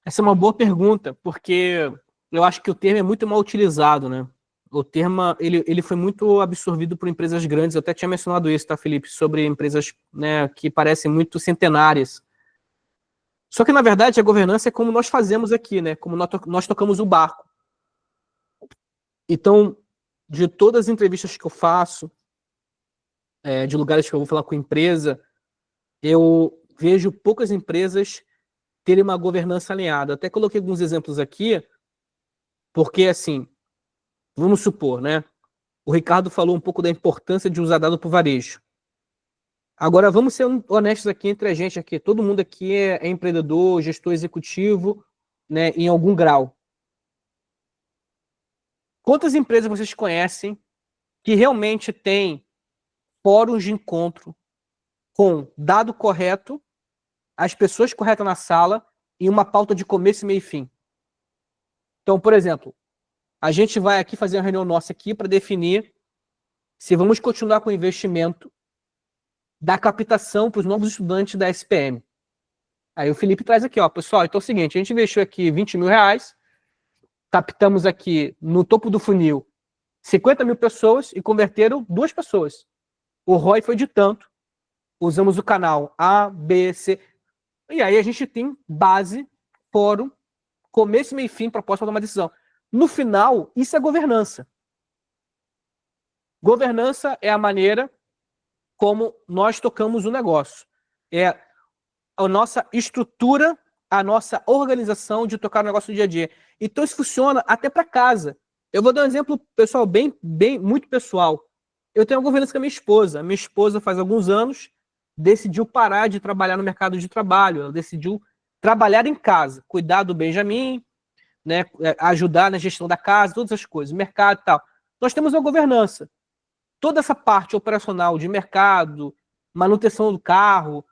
Speaker 3: Essa é uma boa pergunta, porque eu acho que o termo é muito mal utilizado, né? O termo, ele foi muito absorvido por empresas grandes, eu até tinha mencionado isso, tá, Felipe? Sobre empresas, né, que parecem muito centenárias. Só que, na verdade, a governança é como nós fazemos aqui, né? Como nós tocamos o barco. Então, de todas as entrevistas que eu faço, de lugares que eu vou falar com empresa, eu vejo poucas empresas terem uma governança alinhada. Até coloquei alguns exemplos aqui, porque, assim, vamos supor, né? O Ricardo falou um pouco da importância de usar dado para o varejo. Agora, vamos ser honestos aqui entre a gente aqui. Todo mundo aqui é empreendedor, gestor executivo, né, em algum grau. Quantas empresas vocês conhecem que realmente têm fóruns de encontro com dado correto, as pessoas corretas na sala e uma pauta de começo, meio e fim? Então, por exemplo, a gente vai aqui fazer uma reunião nossa aqui para definir se vamos continuar com o investimento da captação para os novos estudantes da SPM. Aí o Felipe traz aqui, ó, pessoal, então é o seguinte, a gente investiu aqui 20 mil reais, captamos aqui no topo do funil 50 mil pessoas e converteram 2 pessoas. O ROI foi de tanto, usamos o canal A, B, C, e aí a gente tem base, fórum, começo, meio e fim, proposta para tomar decisão. No final, isso é governança. Governança é a maneira como nós tocamos o negócio. É a nossa estrutura, a nossa organização de tocar o negócio no dia a dia. Então isso funciona até para casa. Eu vou dar um exemplo, pessoal, muito pessoal. Eu tenho uma governança com a minha esposa. Minha esposa, faz alguns anos, decidiu parar de trabalhar no mercado de trabalho. Ela decidiu trabalhar em casa, cuidar do Benjamin, né, ajudar na gestão da casa, todas as coisas, mercado e tal. Nós temos uma governança. Toda essa parte operacional de mercado, manutenção do carro,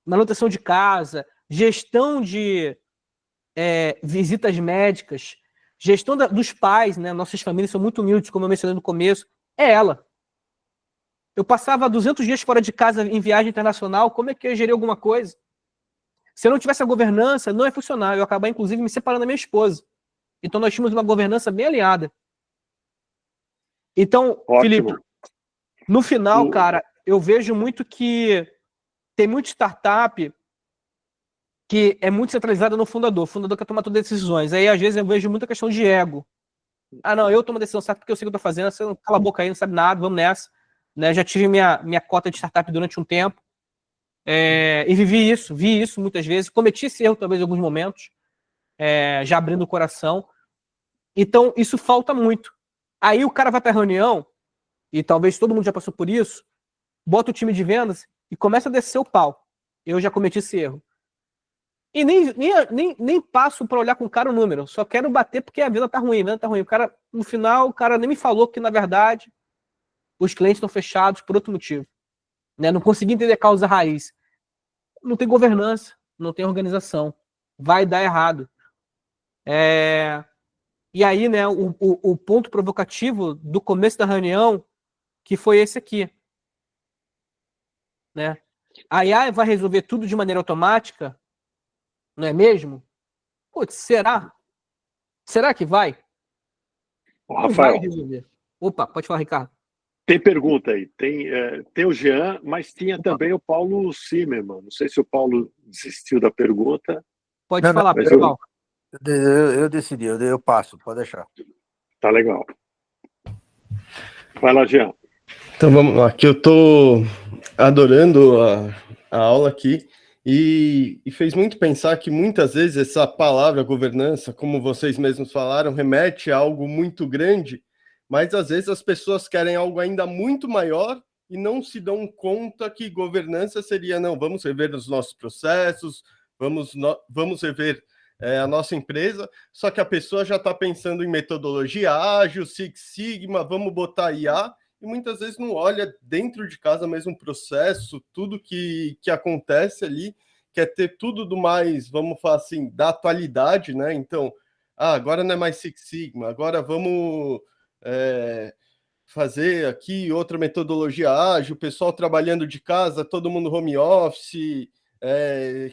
Speaker 3: manutenção de casa, gestão de visitas médicas, gestão dos pais, né? Nossas famílias são muito humildes, como eu mencionei no começo, é ela. Eu passava 200 dias fora de casa em viagem internacional, como é que eu ia gerir alguma coisa? Se eu não tivesse a governança, não ia funcionar. Eu ia acabar, inclusive, me separando da minha esposa. Então, nós tínhamos uma governança bem alinhada. Então,
Speaker 2: Ótimo.
Speaker 3: Felipe, no final, cara, eu vejo muito que tem muita startup que é muito centralizada no fundador. O fundador quer tomar todas as decisões. Aí, às vezes, eu vejo muita questão de ego. Ah, não, eu tomo a decisão certa porque eu sei o que eu tô fazendo. Você não cala a boca aí, não sabe nada, vamos nessa. Né? Já tive minha cota de startup durante um tempo. E vi isso muitas vezes. Cometi esse erro, talvez, em alguns momentos. Já abrindo o coração. Então, isso falta muito. Aí o cara vai para a reunião, e talvez todo mundo já passou por isso, bota o time de vendas e começa a descer o pau. Eu já cometi esse erro. E nem passo para olhar com o cara o número. Só quero bater porque a venda tá ruim, O cara, no final, o cara nem me falou que, na verdade, os clientes estão fechados por outro motivo. Né? Não consegui entender a causa raiz. Não tem governança, não tem organização. Vai dar errado. E aí, né, o ponto provocativo do começo da reunião, que foi esse aqui. Né? A AI vai resolver tudo de maneira automática? Não é mesmo? Putz, será? Será que vai?
Speaker 2: Rafael,
Speaker 3: vai resolver. Opa, pode falar, Ricardo.
Speaker 2: Tem pergunta aí. Tem o Jean, mas tinha também o Paulo Zimmermann. Não sei se o Paulo desistiu da pergunta.
Speaker 3: Pode falar, pessoal.
Speaker 5: Eu decidi, eu passo, pode deixar.
Speaker 2: Tá legal. Vai lá, Jean.
Speaker 6: Então vamos lá, que eu estou adorando a aula aqui e fez muito pensar que muitas vezes essa palavra governança, como vocês mesmos falaram, remete a algo muito grande, mas às vezes as pessoas querem algo ainda muito maior e não se dão conta que governança seria, não, vamos rever os nossos processos, vamos rever a nossa empresa, só que a pessoa já está pensando em metodologia ágil, Six Sigma, vamos botar IA, e muitas vezes não olha dentro de casa mesmo o processo, tudo que acontece ali, quer ter tudo do mais, vamos falar assim, da atualidade, né? Então, agora não é mais Six Sigma, agora vamos fazer aqui outra metodologia ágil, o pessoal trabalhando de casa, todo mundo home office,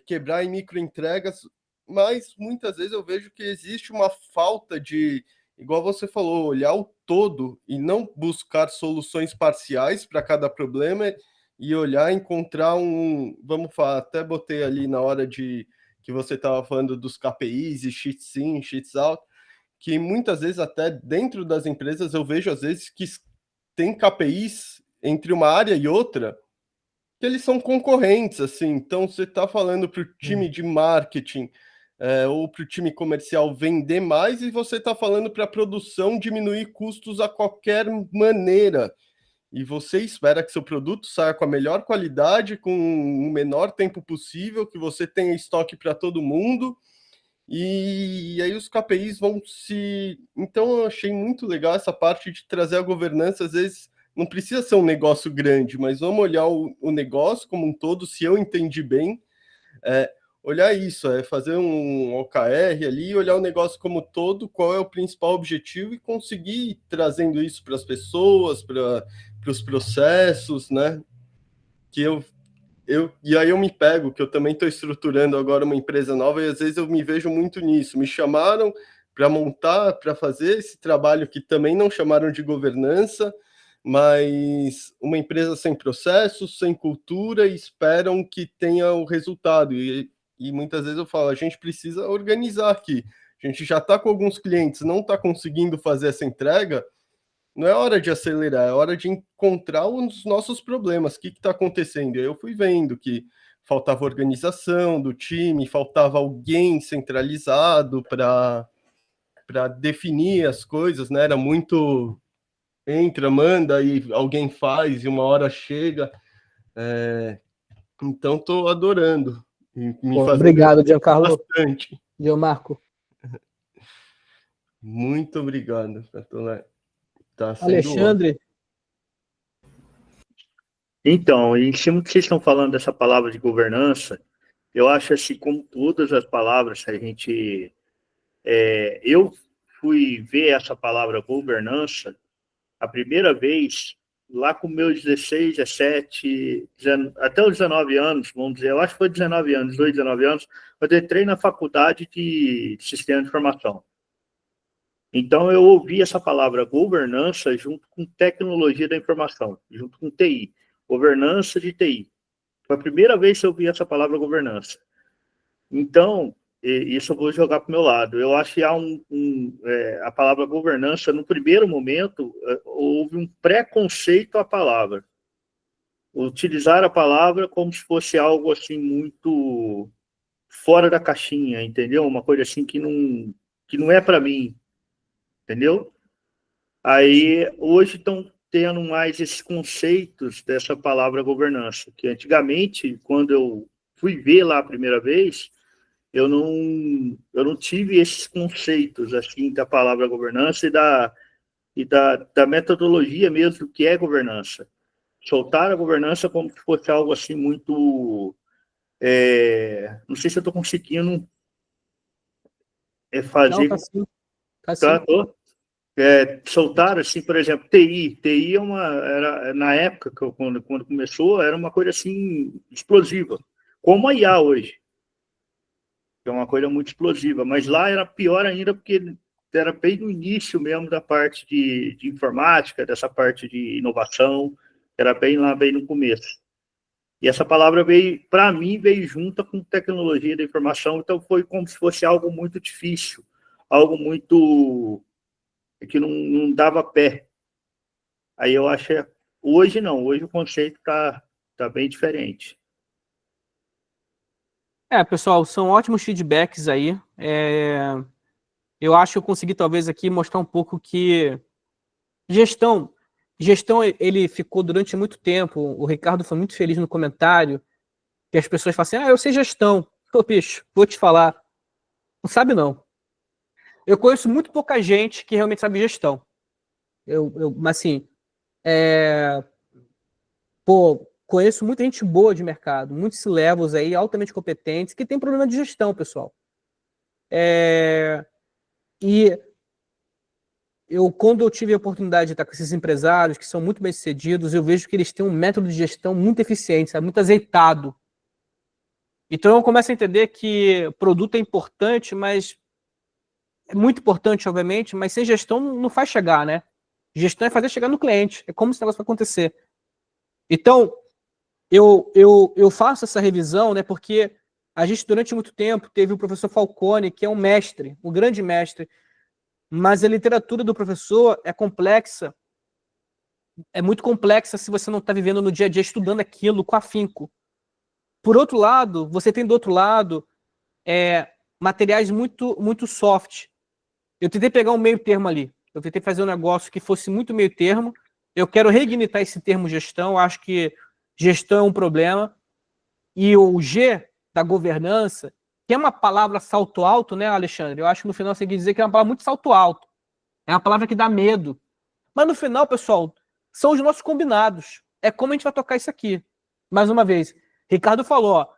Speaker 6: quebrar em microentregas, mas muitas vezes eu vejo que existe uma falta de, igual você falou, olhar o todo e não buscar soluções parciais para cada problema e olhar, encontrar vamos falar, até botei ali na hora que você estava falando dos KPIs e cheats in, cheats out, que muitas vezes até dentro das empresas eu vejo às vezes que tem KPIs entre uma área e outra que eles são concorrentes, assim, então você está falando para o time de marketing ou para o time comercial vender mais e você está falando para a produção diminuir custos a qualquer maneira. E você espera que seu produto saia com a melhor qualidade, com o menor tempo possível, que você tenha estoque para todo mundo. E aí os KPIs vão se... Então eu achei muito legal essa parte de trazer a governança, às vezes não precisa ser um negócio grande, mas vamos olhar o negócio como um todo, se eu entendi bem, olhar isso, fazer um OKR ali, olhar o negócio como todo, qual é o principal objetivo e conseguir ir trazendo isso para as pessoas, para os processos, né? E aí eu me pego, que eu também estou estruturando agora uma empresa nova e às vezes eu me vejo muito nisso. Me chamaram para montar, para fazer esse trabalho que também não chamaram de governança, mas uma empresa sem processos, sem cultura, e esperam que tenha o resultado. E muitas vezes eu falo, a gente precisa organizar aqui. A gente já está com alguns clientes, não está conseguindo fazer essa entrega, não é hora de acelerar, é hora de encontrar os nossos problemas. O que está acontecendo? E aí eu fui vendo que faltava organização do time, faltava alguém centralizado para definir as coisas, né? Era muito entra, manda e alguém faz e uma hora chega. Então estou adorando.
Speaker 3: Obrigado, Giancarlo.
Speaker 6: Bastante.
Speaker 3: Gianmarco.
Speaker 6: Muito obrigado, Catolé. Tá
Speaker 3: Alexandre.
Speaker 4: Então, em cima que vocês estão falando dessa palavra de governança, eu acho assim, como todas as palavras, a gente... eu fui ver essa palavra governança a primeira vez lá com meus 16, 17, até os 19 anos, vamos dizer, eu acho que foi 19 anos, 18, 19 anos, eu entrei na faculdade de Sistema de Informação. Então, eu ouvi essa palavra governança junto com tecnologia da informação, junto com TI, governança de TI. Foi a primeira vez que eu ouvi essa palavra governança. Então, isso eu vou jogar para o meu lado. Eu acho que há a palavra governança, no primeiro momento, houve um preconceito à palavra. Utilizar a palavra como se fosse algo assim muito fora da caixinha, entendeu? Uma coisa assim que não é para mim, entendeu? Aí, hoje estão tendo mais esses conceitos dessa palavra governança, que antigamente, quando eu fui ver lá a primeira vez, eu não tive esses conceitos assim da palavra governança e da metodologia mesmo do que é governança. Soltar a governança como se fosse algo assim muito... não sei se eu estou conseguindo fazer...
Speaker 3: Não, tá sim. Tá sim.
Speaker 4: Tá, tô. Soltar, assim, por exemplo, TI. TI na época, quando começou, era uma coisa assim explosiva, como a IA hoje. É uma coisa muito explosiva, mas lá era pior ainda porque era bem no início mesmo da parte de informática, dessa parte de inovação, era bem lá, bem no começo. E essa palavra veio, para mim, veio junto com tecnologia da informação, então foi como se fosse algo muito difícil, algo muito... que não dava pé. Aí eu acho que hoje não, hoje o conceito tá bem diferente.
Speaker 3: Pessoal, são ótimos feedbacks aí. Eu acho que eu consegui talvez aqui mostrar um pouco que gestão, ele ficou durante muito tempo, o Ricardo foi muito feliz no comentário, que as pessoas falam assim, eu sei gestão. Ô, bicho, vou te falar, não sabe não. Eu conheço muito pouca gente que realmente sabe gestão. Mas assim, conheço muita gente boa de mercado, muitos C-levels aí, altamente competentes, que tem problema de gestão, pessoal. E quando eu tive a oportunidade de estar com esses empresários que são muito bem-sucedidos, eu vejo que eles têm um método de gestão muito eficiente, sabe? Muito azeitado. Então eu começo a entender que produto é importante, mas é muito importante, obviamente, mas sem gestão não faz chegar, né? Gestão é fazer chegar no cliente. É como esse negócio vai acontecer. Então, eu faço essa revisão, né? Porque a gente, durante muito tempo, teve o professor Falcone, que é um mestre, um grande mestre, mas a literatura do professor é complexa, é muito complexa se você não está vivendo no dia a dia estudando aquilo com afinco. Por outro lado, você tem do outro lado materiais muito, muito soft. Eu tentei pegar um meio termo ali. Eu tentei fazer um negócio que fosse muito meio termo. Eu quero reignitar esse termo gestão. Acho que gestão é um problema. E o G da governança, que é uma palavra salto alto, né, Alexandre? Eu acho que no final você quer dizer que é uma palavra muito salto alto. É uma palavra que dá medo. Mas no final, pessoal, são os nossos combinados. É como a gente vai tocar isso aqui. Mais uma vez, Ricardo falou,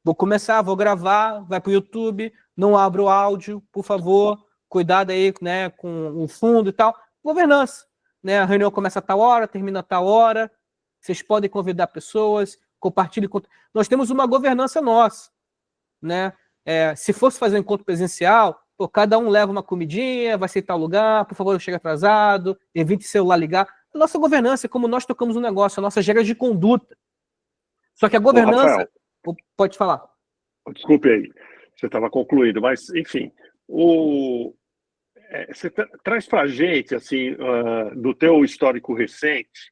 Speaker 3: vou começar, vou gravar, vai para o YouTube, não abra o áudio, por favor, cuidado aí, né, com o fundo e tal. Governança, né? A reunião começa a tal hora, termina a tal hora, vocês podem convidar pessoas, compartilhe. Nós temos uma governança nossa, né? Se fosse fazer um encontro presencial, cada um leva uma comidinha, vai ser em tal lugar, por favor, não chegue atrasado, evite celular ligar. A nossa governança é como nós tocamos um negócio, a nossa regras de conduta. Só que a governança...
Speaker 2: Rafael,
Speaker 3: pode falar.
Speaker 2: Desculpe aí, você estava concluindo, mas, enfim, você traz para a gente, assim, do teu histórico recente,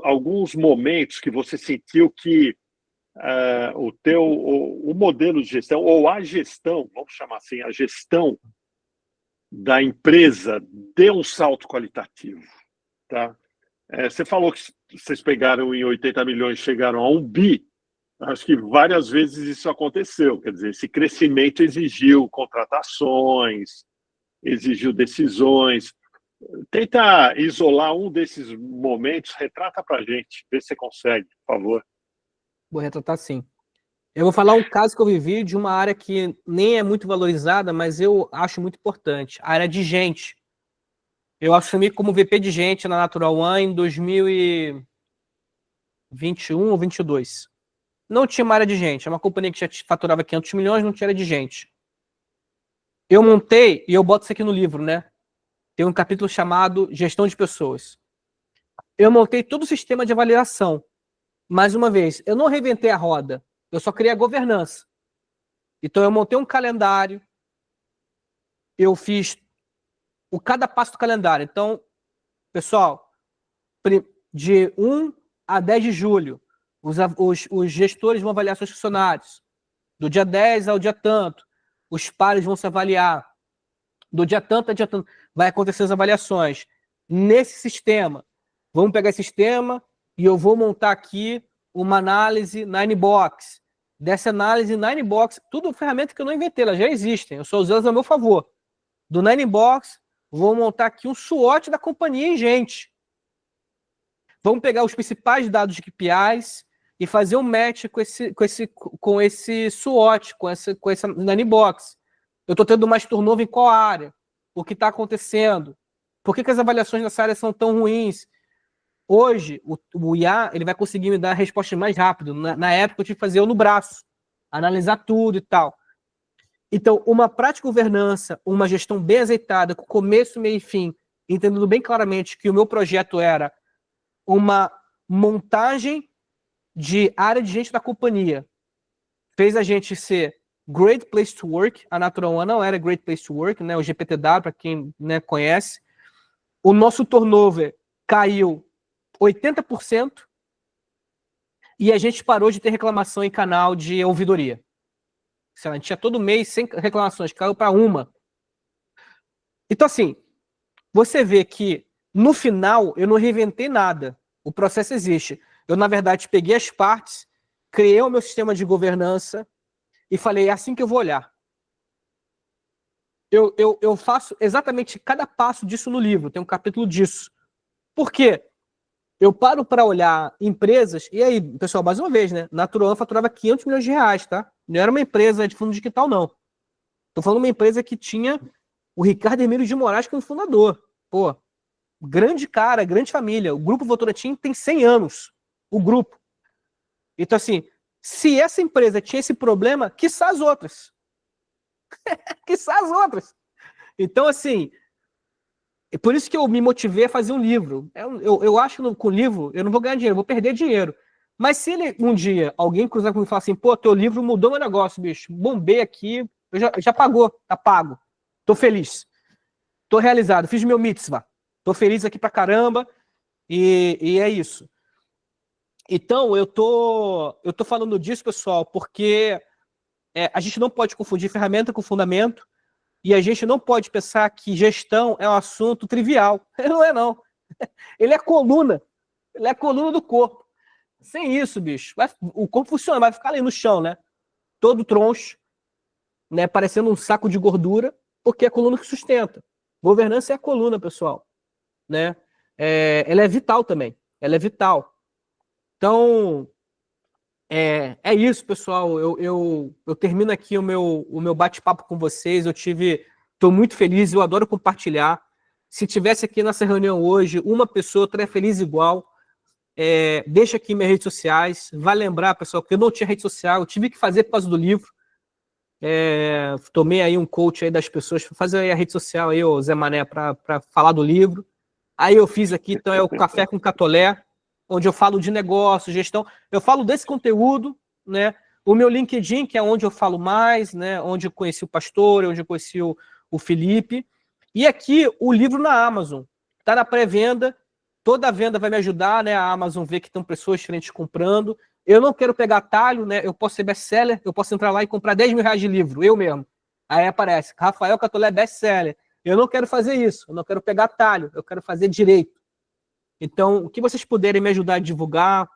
Speaker 2: alguns momentos que você sentiu que o modelo de gestão, ou a gestão, vamos chamar assim, a gestão da empresa deu um salto qualitativo, tá? Você falou que vocês pegaram em 80 milhões, chegaram a 1 bi. Acho que várias vezes isso aconteceu. Quer dizer, esse crescimento exigiu contratações, exigiu decisões. Tenta isolar um desses momentos, retrata para a gente, vê se você consegue, por favor.
Speaker 3: Vou retratar sim. Eu vou falar um caso que eu vivi de uma área que nem é muito valorizada, mas eu acho muito importante. A área de gente. Eu assumi como VP de gente na Natural One em 2021 ou 22. Não tinha uma área de gente. É uma companhia que já faturava 500 milhões, não tinha área de gente. Eu montei, e eu boto isso aqui no livro, né? Tem um capítulo chamado Gestão de Pessoas. Eu montei todo o sistema de avaliação. Mais uma vez, eu não reinventei a roda. Eu só criei a governança. Então, eu montei um calendário. Eu fiz cada passo do calendário. Então, pessoal, de 1 a 10 de julho, os gestores vão avaliar seus funcionários. Do dia 10 ao dia tanto, os pares vão se avaliar. Do dia tanto a dia tanto, vai acontecer as avaliações. Nesse sistema, vamos pegar esse sistema e eu vou montar aqui uma análise Ninebox. Dessa análise Ninebox, tudo ferramenta que eu não inventei, elas já existem, eu só usei elas a meu favor. Do Ninebox, vou montar aqui um SWOT da companhia em gente. Vamos pegar os principais dados de KPIs e fazer um match com esse SWOT, com essa Ninebox. Eu estou tendo mais turnover em qual área? O que está acontecendo? Por que as avaliações nessa área são tão ruins? Hoje, o IA ele vai conseguir me dar respostas mais rápido. Na época, eu tive que fazer eu no braço, analisar tudo e tal. Então, uma prática de governança, uma gestão bem azeitada, com começo, meio e fim, entendendo bem claramente que o meu projeto era uma montagem de área de gente da companhia. Fez a gente ser Great Place to Work. A Natural One não era Great Place to Work, né? O GPTW, para quem, né, conhece. O nosso turnover caiu 80% e a gente parou de ter reclamação em canal de ouvidoria. A gente tinha todo mês 100 reclamações, caiu para uma. Então, assim, você vê que no final eu não reinventei nada. O processo existe. Eu, na verdade, peguei as partes, criei o meu sistema de governança e falei, é assim que eu vou olhar. Eu faço exatamente cada passo disso no livro, tem um capítulo disso. Por quê? Eu paro para olhar empresas, e aí, pessoal, mais uma vez, né? Natural One faturava 500 milhões de reais, tá? Não era uma empresa de fundo digital, não. Tô falando de uma empresa que tinha o Ricardo Emílio de Moraes como fundador. Pô, grande cara, grande família. O Grupo Votorantim tem 100 anos. O grupo. Então, assim, se essa empresa tinha esse problema, quiçá as outras. Quiçá as outras. Então, assim, é por isso que eu me motivei a fazer um livro. Eu acho que com o livro eu não vou ganhar dinheiro, eu vou perder dinheiro. Mas se um dia alguém cruzar comigo e falar assim, pô, teu livro mudou meu negócio, bicho, bombei aqui, já pagou, tá pago. Tô feliz. Tô realizado, fiz meu mitzvah. Tô feliz aqui pra caramba e é isso. Então, eu tô falando disso, pessoal, porque a gente não pode confundir ferramenta com fundamento e a gente não pode pensar que gestão é um assunto trivial. Não é, não. Ele é coluna. Ele é a coluna do corpo. Sem isso, bicho, o corpo funciona, vai ficar ali no chão, né? Todo troncho, né? Parecendo um saco de gordura, porque é a coluna que sustenta. Governança é a coluna, pessoal. Né? Ela é vital também. Ela é vital. Então, é isso, pessoal. Eu termino aqui o meu bate-papo com vocês. Estou muito feliz, eu adoro compartilhar. Se tivesse aqui nessa reunião hoje uma pessoa, eu estaria feliz igual. Deixa aqui minhas redes sociais. Vai lembrar, pessoal, que eu não tinha rede social, eu tive que fazer por causa do livro. Tomei aí um coach aí das pessoas para fazer aí a rede social aí, o Zé Mané, para falar do livro. Aí eu fiz aqui, então, o Café com Catolé, onde eu falo de negócio, gestão. Eu falo desse conteúdo, né? O meu LinkedIn, que é onde eu falo mais, né? Onde eu conheci o Pastor, onde eu conheci o Felipe. E aqui o livro na Amazon. Está na pré-venda. Toda a venda vai me ajudar, né? A Amazon vê que estão pessoas diferentes comprando. Eu não quero pegar atalho, né? Eu posso ser best-seller, eu posso entrar lá e comprar 10 mil reais de livro, eu mesmo. Aí aparece, Rafael Catolé best-seller. Eu não quero fazer isso, eu não quero pegar atalho, eu quero fazer direito. Então, o que vocês puderem me ajudar a divulgar,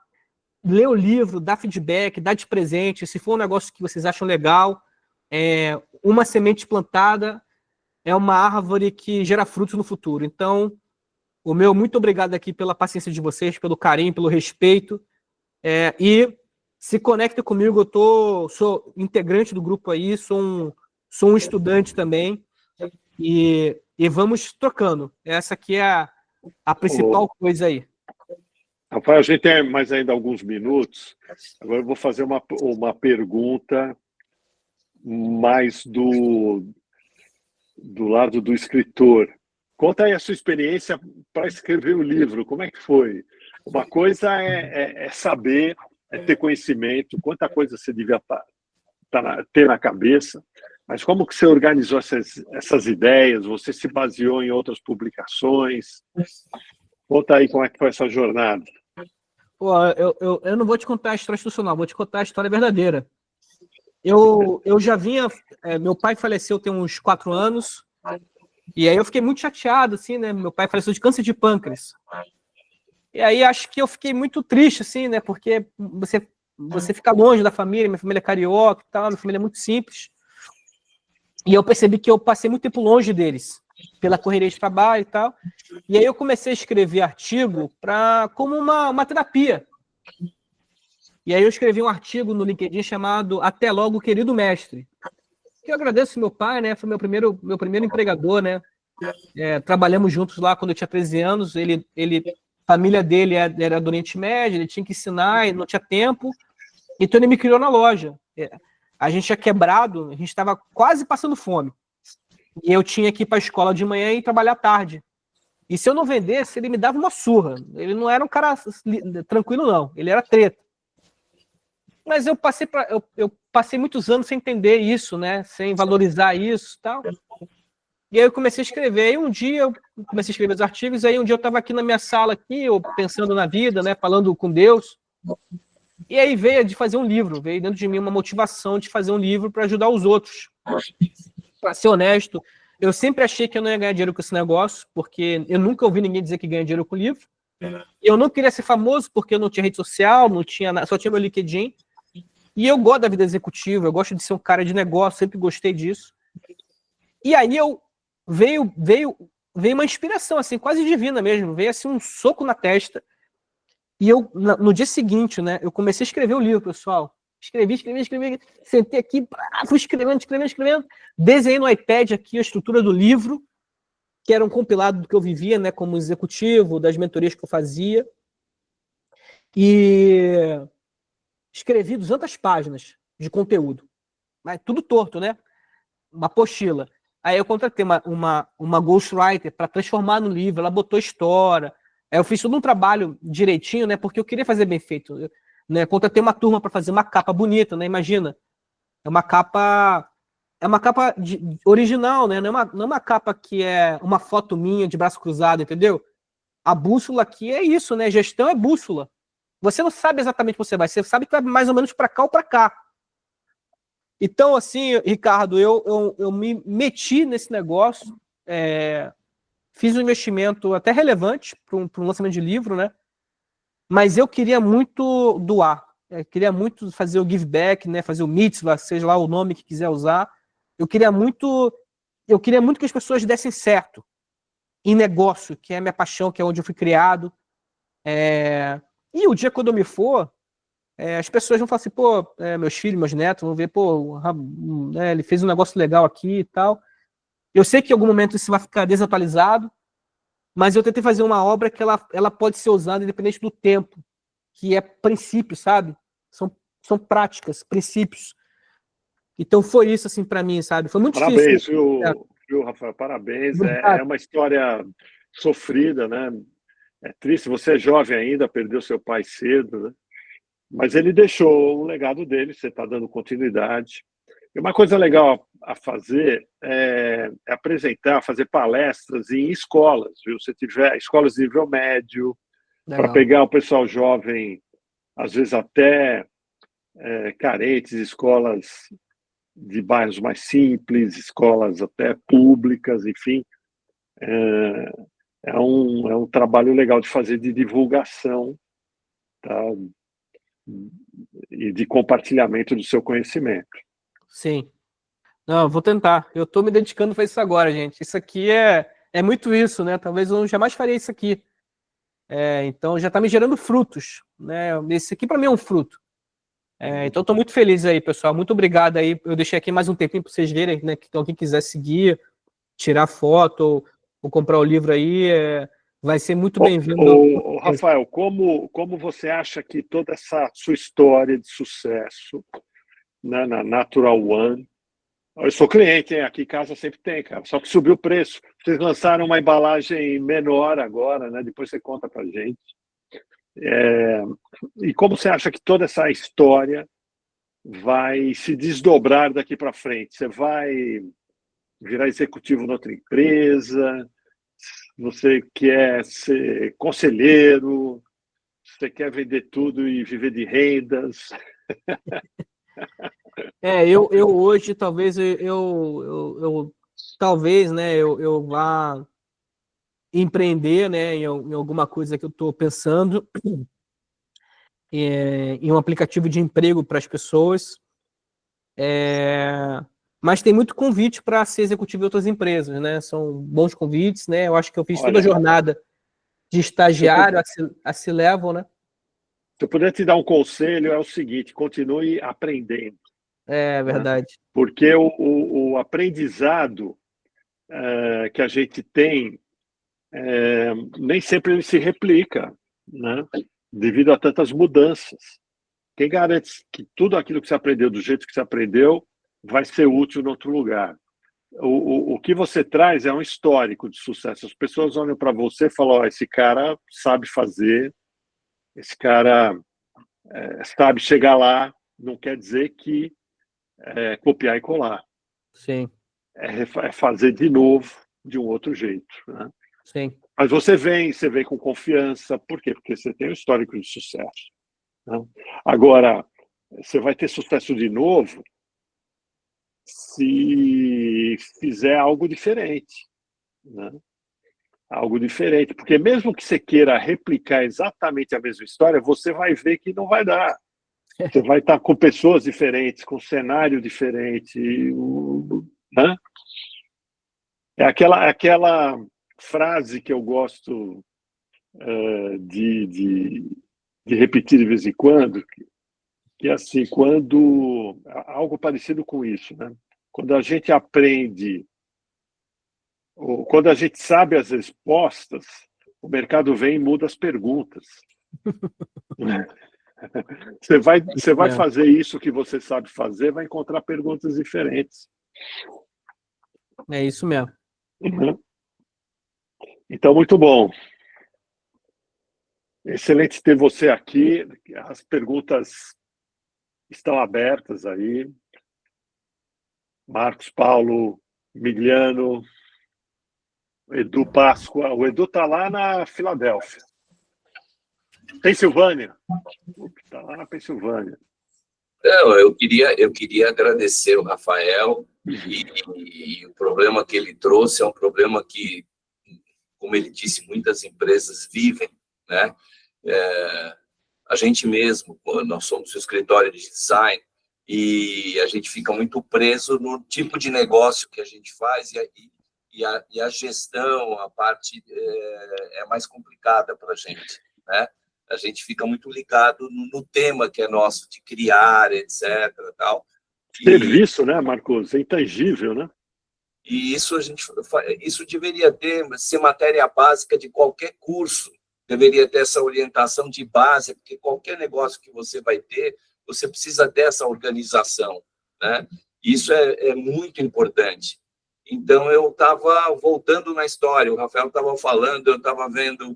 Speaker 3: ler o livro, dar feedback, dar de presente, se for um negócio que vocês acham legal, uma semente plantada é uma árvore que gera frutos no futuro. Então, o meu muito obrigado aqui pela paciência de vocês, pelo carinho, pelo respeito. E se conecta comigo, sou integrante do grupo aí, sou um estudante também. E e vamos trocando. Essa aqui é a principal coisa aí.
Speaker 2: Rafael, a gente tem mais ainda alguns minutos. Agora eu vou fazer uma pergunta mais do lado do escritor. Conta aí a sua experiência para escrever o livro. Como é que foi? Uma coisa é saber, é ter conhecimento, quanta coisa você devia ter na cabeça, mas como que você organizou essas ideias? Você se baseou em outras publicações? Conta aí como é que foi essa jornada.
Speaker 3: Pô, eu não vou te contar a história institucional, vou te contar a história verdadeira. Eu já vinha... meu pai faleceu tem uns 4 anos, e aí eu fiquei muito chateado, assim, né? Meu pai faleceu de câncer de pâncreas. E aí acho que eu fiquei muito triste, assim, né? Porque você fica longe da família, minha família é carioca e tal, minha família é muito simples. E eu percebi que eu passei muito tempo longe deles, pela correria de trabalho e tal. E aí eu comecei a escrever artigo como uma terapia. E aí eu escrevi um artigo no LinkedIn chamado Até Logo, Querido Mestre. Eu agradeço meu pai, né? Foi meu primeiro empregador, né? Trabalhamos juntos lá quando eu tinha 13 anos. A família dele era do Oriente Médio, ele tinha que ensinar, ele não tinha tempo. Então ele me criou na loja. A gente tinha quebrado, a gente estava quase passando fome. E eu tinha que ir para a escola de manhã e trabalhar à tarde. E se eu não vendesse, ele me dava uma surra. Ele não era um cara tranquilo, não. Ele era treta. Mas eu passei muitos anos sem entender isso, né? Sem valorizar isso e tal. E aí eu comecei a escrever. Aí um dia eu comecei a escrever os artigos. Aí um dia eu estava aqui na minha sala, aqui, eu pensando na vida, né? Falando com Deus. E aí veio de fazer um livro. Veio dentro de mim uma motivação de fazer um livro para ajudar os outros. Para ser honesto, eu sempre achei que eu não ia ganhar dinheiro com esse negócio, porque eu nunca ouvi ninguém dizer que ganha dinheiro com livro. Eu não queria ser famoso, porque eu não tinha rede social, não tinha nada, só tinha meu LinkedIn. E eu gosto da vida executiva, eu gosto de ser um cara de negócio, sempre gostei disso. E aí veio uma inspiração, assim, quase divina mesmo. Veio assim um soco na testa. E eu, no dia seguinte, né, eu comecei a escrever o livro, pessoal. Escrevi. Sentei aqui, fui escrevendo. Desenhei no iPad aqui a estrutura do livro, que era um compilado do que eu vivia, né, como executivo, das mentorias que eu fazia. E escrevi 200 páginas de conteúdo. Mas tudo torto, né? Uma apostila. Aí eu contratei uma ghostwriter para transformar no livro, ela botou história. Aí eu fiz todo um trabalho direitinho, né? Porque eu queria fazer bem feito. Né? Contratei uma turma para fazer uma capa bonita, né? Imagina. É uma capa original, né? Não é uma capa que é uma foto minha de braço cruzado, entendeu? A bússola aqui é isso, né? Gestão é bússola. Você não sabe exatamente onde você vai, você sabe que vai mais ou menos para cá ou para cá. Então, assim, Ricardo, eu me meti nesse negócio, fiz um investimento até relevante para um lançamento de livro, né? Mas eu queria muito doar, queria muito fazer o give back, né? Fazer o mitzvah, seja lá o nome que quiser usar. Eu queria muito que as pessoas dessem certo em negócio, que é a minha paixão, que é onde eu fui criado. E o dia quando eu me for, as pessoas vão falar assim, pô, meus filhos, meus netos vão ver, pô, ele fez um negócio legal aqui e tal. Eu sei que em algum momento isso vai ficar desatualizado, mas eu tentei fazer uma obra que ela pode ser usada independente do tempo, que é princípio, sabe? São práticas, princípios. Então foi isso, assim, para mim, sabe? Foi muito difícil.
Speaker 2: Parabéns, viu, Rafael? Parabéns. É uma história sofrida, né? É triste, você é jovem ainda, perdeu seu pai cedo, né? Mas ele deixou um legado dele, você está dando continuidade. E uma coisa legal a fazer é apresentar, fazer palestras em escolas, viu? Se tiver escolas de nível médio, para pegar o pessoal jovem, às vezes até carentes, escolas de bairros mais simples, escolas até públicas, enfim. É um trabalho legal de fazer de divulgação, tá? E de compartilhamento do seu conhecimento.
Speaker 3: Sim. Não, eu vou tentar. Eu estou me dedicando para isso agora, gente. Isso aqui é muito isso, né? Talvez eu jamais faria isso aqui. Então já está me gerando frutos, né? Esse aqui para mim é um fruto. Então estou muito feliz aí, pessoal. Muito obrigado aí. Eu deixei aqui mais um tempinho para vocês verem, né? Então quem quiser seguir, tirar foto ou comprar o livro aí, vai ser muito bem-vindo.
Speaker 2: Rafael, como você acha que toda essa sua história de sucesso, né, na Natural One, eu sou cliente, hein? Aqui em casa sempre tem, cara, só que subiu o preço. Vocês lançaram uma embalagem menor agora, né? Depois você conta pra gente. E como você acha que toda essa história vai se desdobrar daqui para frente? Você vai virar executivo em outra empresa? Você quer ser conselheiro? Você quer vender tudo e viver de rendas?
Speaker 3: Eu hoje talvez talvez, né, eu vá empreender, né, em alguma coisa que eu estou pensando, em um aplicativo de emprego para as pessoas. Mas tem muito convite para ser executivo em outras empresas, né? São bons convites, né? Eu acho que eu fiz toda a jornada de estagiário a C-Level, né?
Speaker 2: Se eu puder te dar um conselho, é o seguinte: continue aprendendo.
Speaker 3: É verdade.
Speaker 2: Né? Porque o aprendizado que a gente tem, nem sempre ele se replica, né? Devido a tantas mudanças. Quem garante que tudo aquilo que você aprendeu do jeito que você aprendeu vai ser útil em outro lugar? O que você traz é um histórico de sucesso. As pessoas olham para você e falam: esse cara sabe fazer, esse cara sabe chegar lá. Não quer dizer que copiar e colar.
Speaker 3: Sim.
Speaker 2: É fazer de novo, de um outro jeito. Né?
Speaker 3: Sim.
Speaker 2: Mas você vem com confiança. Por quê? Porque você tem um histórico de sucesso. Né? Agora, você vai ter sucesso de novo se fizer algo diferente. Né? Algo diferente. Porque mesmo que você queira replicar exatamente a mesma história, você vai ver que não vai dar. Você vai estar com pessoas diferentes, com cenário diferente. Né? É aquela frase que eu gosto de repetir de vez em quando, que é assim, quando algo parecido com isso, né? Quando a gente aprende, ou quando a gente sabe as respostas, o mercado vem e muda as perguntas. Você vai fazer isso que você sabe fazer, vai encontrar perguntas diferentes.
Speaker 3: É isso mesmo.
Speaker 2: Então, muito bom. Excelente ter você aqui. As perguntas estão abertas aí. Marcos Paulo, Migliano, Edu Páscoa. O Edu está lá na Filadélfia. Pensilvânia. Está lá na Pensilvânia.
Speaker 7: Não, eu queria agradecer o Rafael e o problema que ele trouxe é um problema que, como ele disse, muitas empresas vivem, né? A gente mesmo, nós somos um escritório de design e a gente fica muito preso no tipo de negócio que a gente faz e a gestão, a parte é mais complicada para a gente, né? A gente fica muito ligado no tema que é nosso, de criar, etc. Tal.
Speaker 2: Serviço, né, Marcos? É intangível, né?
Speaker 7: E isso deveria ser matéria básica de qualquer curso. Deveria ter essa orientação de base, porque qualquer negócio que você vai ter, você precisa ter essa organização, né? Isso é muito importante. Então, eu estava voltando na história, o Rafael estava falando, eu estava vendo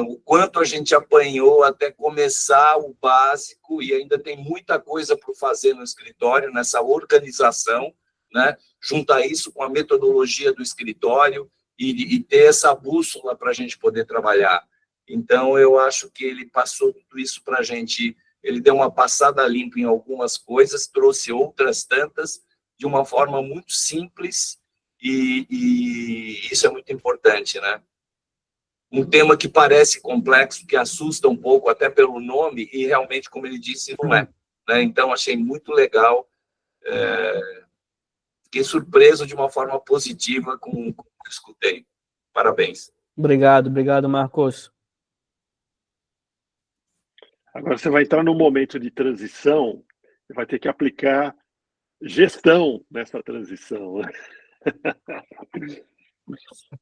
Speaker 7: o quanto a gente apanhou até começar o básico e ainda tem muita coisa para fazer no escritório, nessa organização, né? Juntar isso com a metodologia do escritório e ter essa bússola para a gente poder trabalhar. Então, eu acho que ele passou tudo isso para a gente, ele deu uma passada limpa em algumas coisas, trouxe outras tantas, de uma forma muito simples, e isso é muito importante, né? Um tema que parece complexo, que assusta um pouco, até pelo nome, e realmente, como ele disse, não é. Né? Então, achei muito legal, fiquei surpreso de uma forma positiva com o que eu escutei. Parabéns.
Speaker 3: Obrigado, Marcos.
Speaker 2: Agora você vai entrar num momento de transição, você vai ter que aplicar gestão nessa transição.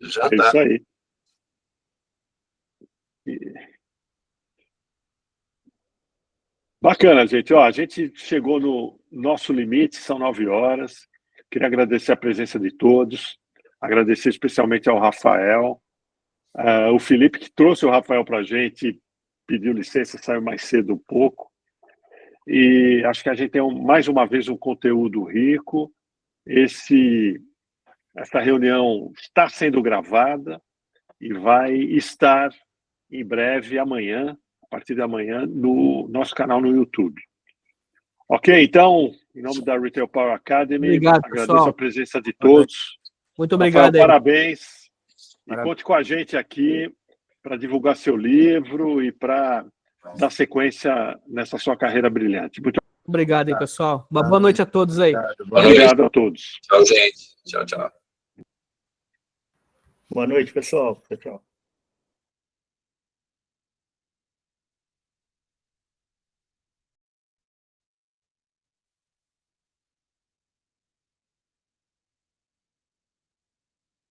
Speaker 7: Já
Speaker 2: É
Speaker 7: tá.
Speaker 2: isso aí. Bacana, gente. Ó, a gente chegou no nosso limite, são 9 horas. Queria agradecer a presença de todos, agradecer especialmente ao Rafael, o Felipe, que trouxe o Rafael para a gente, pediu licença, saiu mais cedo um pouco. E acho que a gente tem mais uma vez um conteúdo rico. Essa reunião está sendo gravada e vai estar em breve, amanhã, a partir de amanhã, no nosso canal no YouTube. Ok? Então, em nome da Retail Power Academy,
Speaker 3: Obrigado,
Speaker 2: agradeço
Speaker 3: pessoal.
Speaker 2: a presença de todos.
Speaker 3: Muito obrigado.
Speaker 2: Rafael, parabéns. E
Speaker 5: Parabéns.
Speaker 2: conte com a gente aqui para divulgar seu livro e para dar sequência nessa sua carreira brilhante. Muito
Speaker 3: Obrigado aí, pessoal. Uma boa noite a todos aí.
Speaker 2: obrigado a todos.
Speaker 7: Tchau, gente. Tchau, tchau.
Speaker 4: Boa noite, pessoal. Tchau, tchau.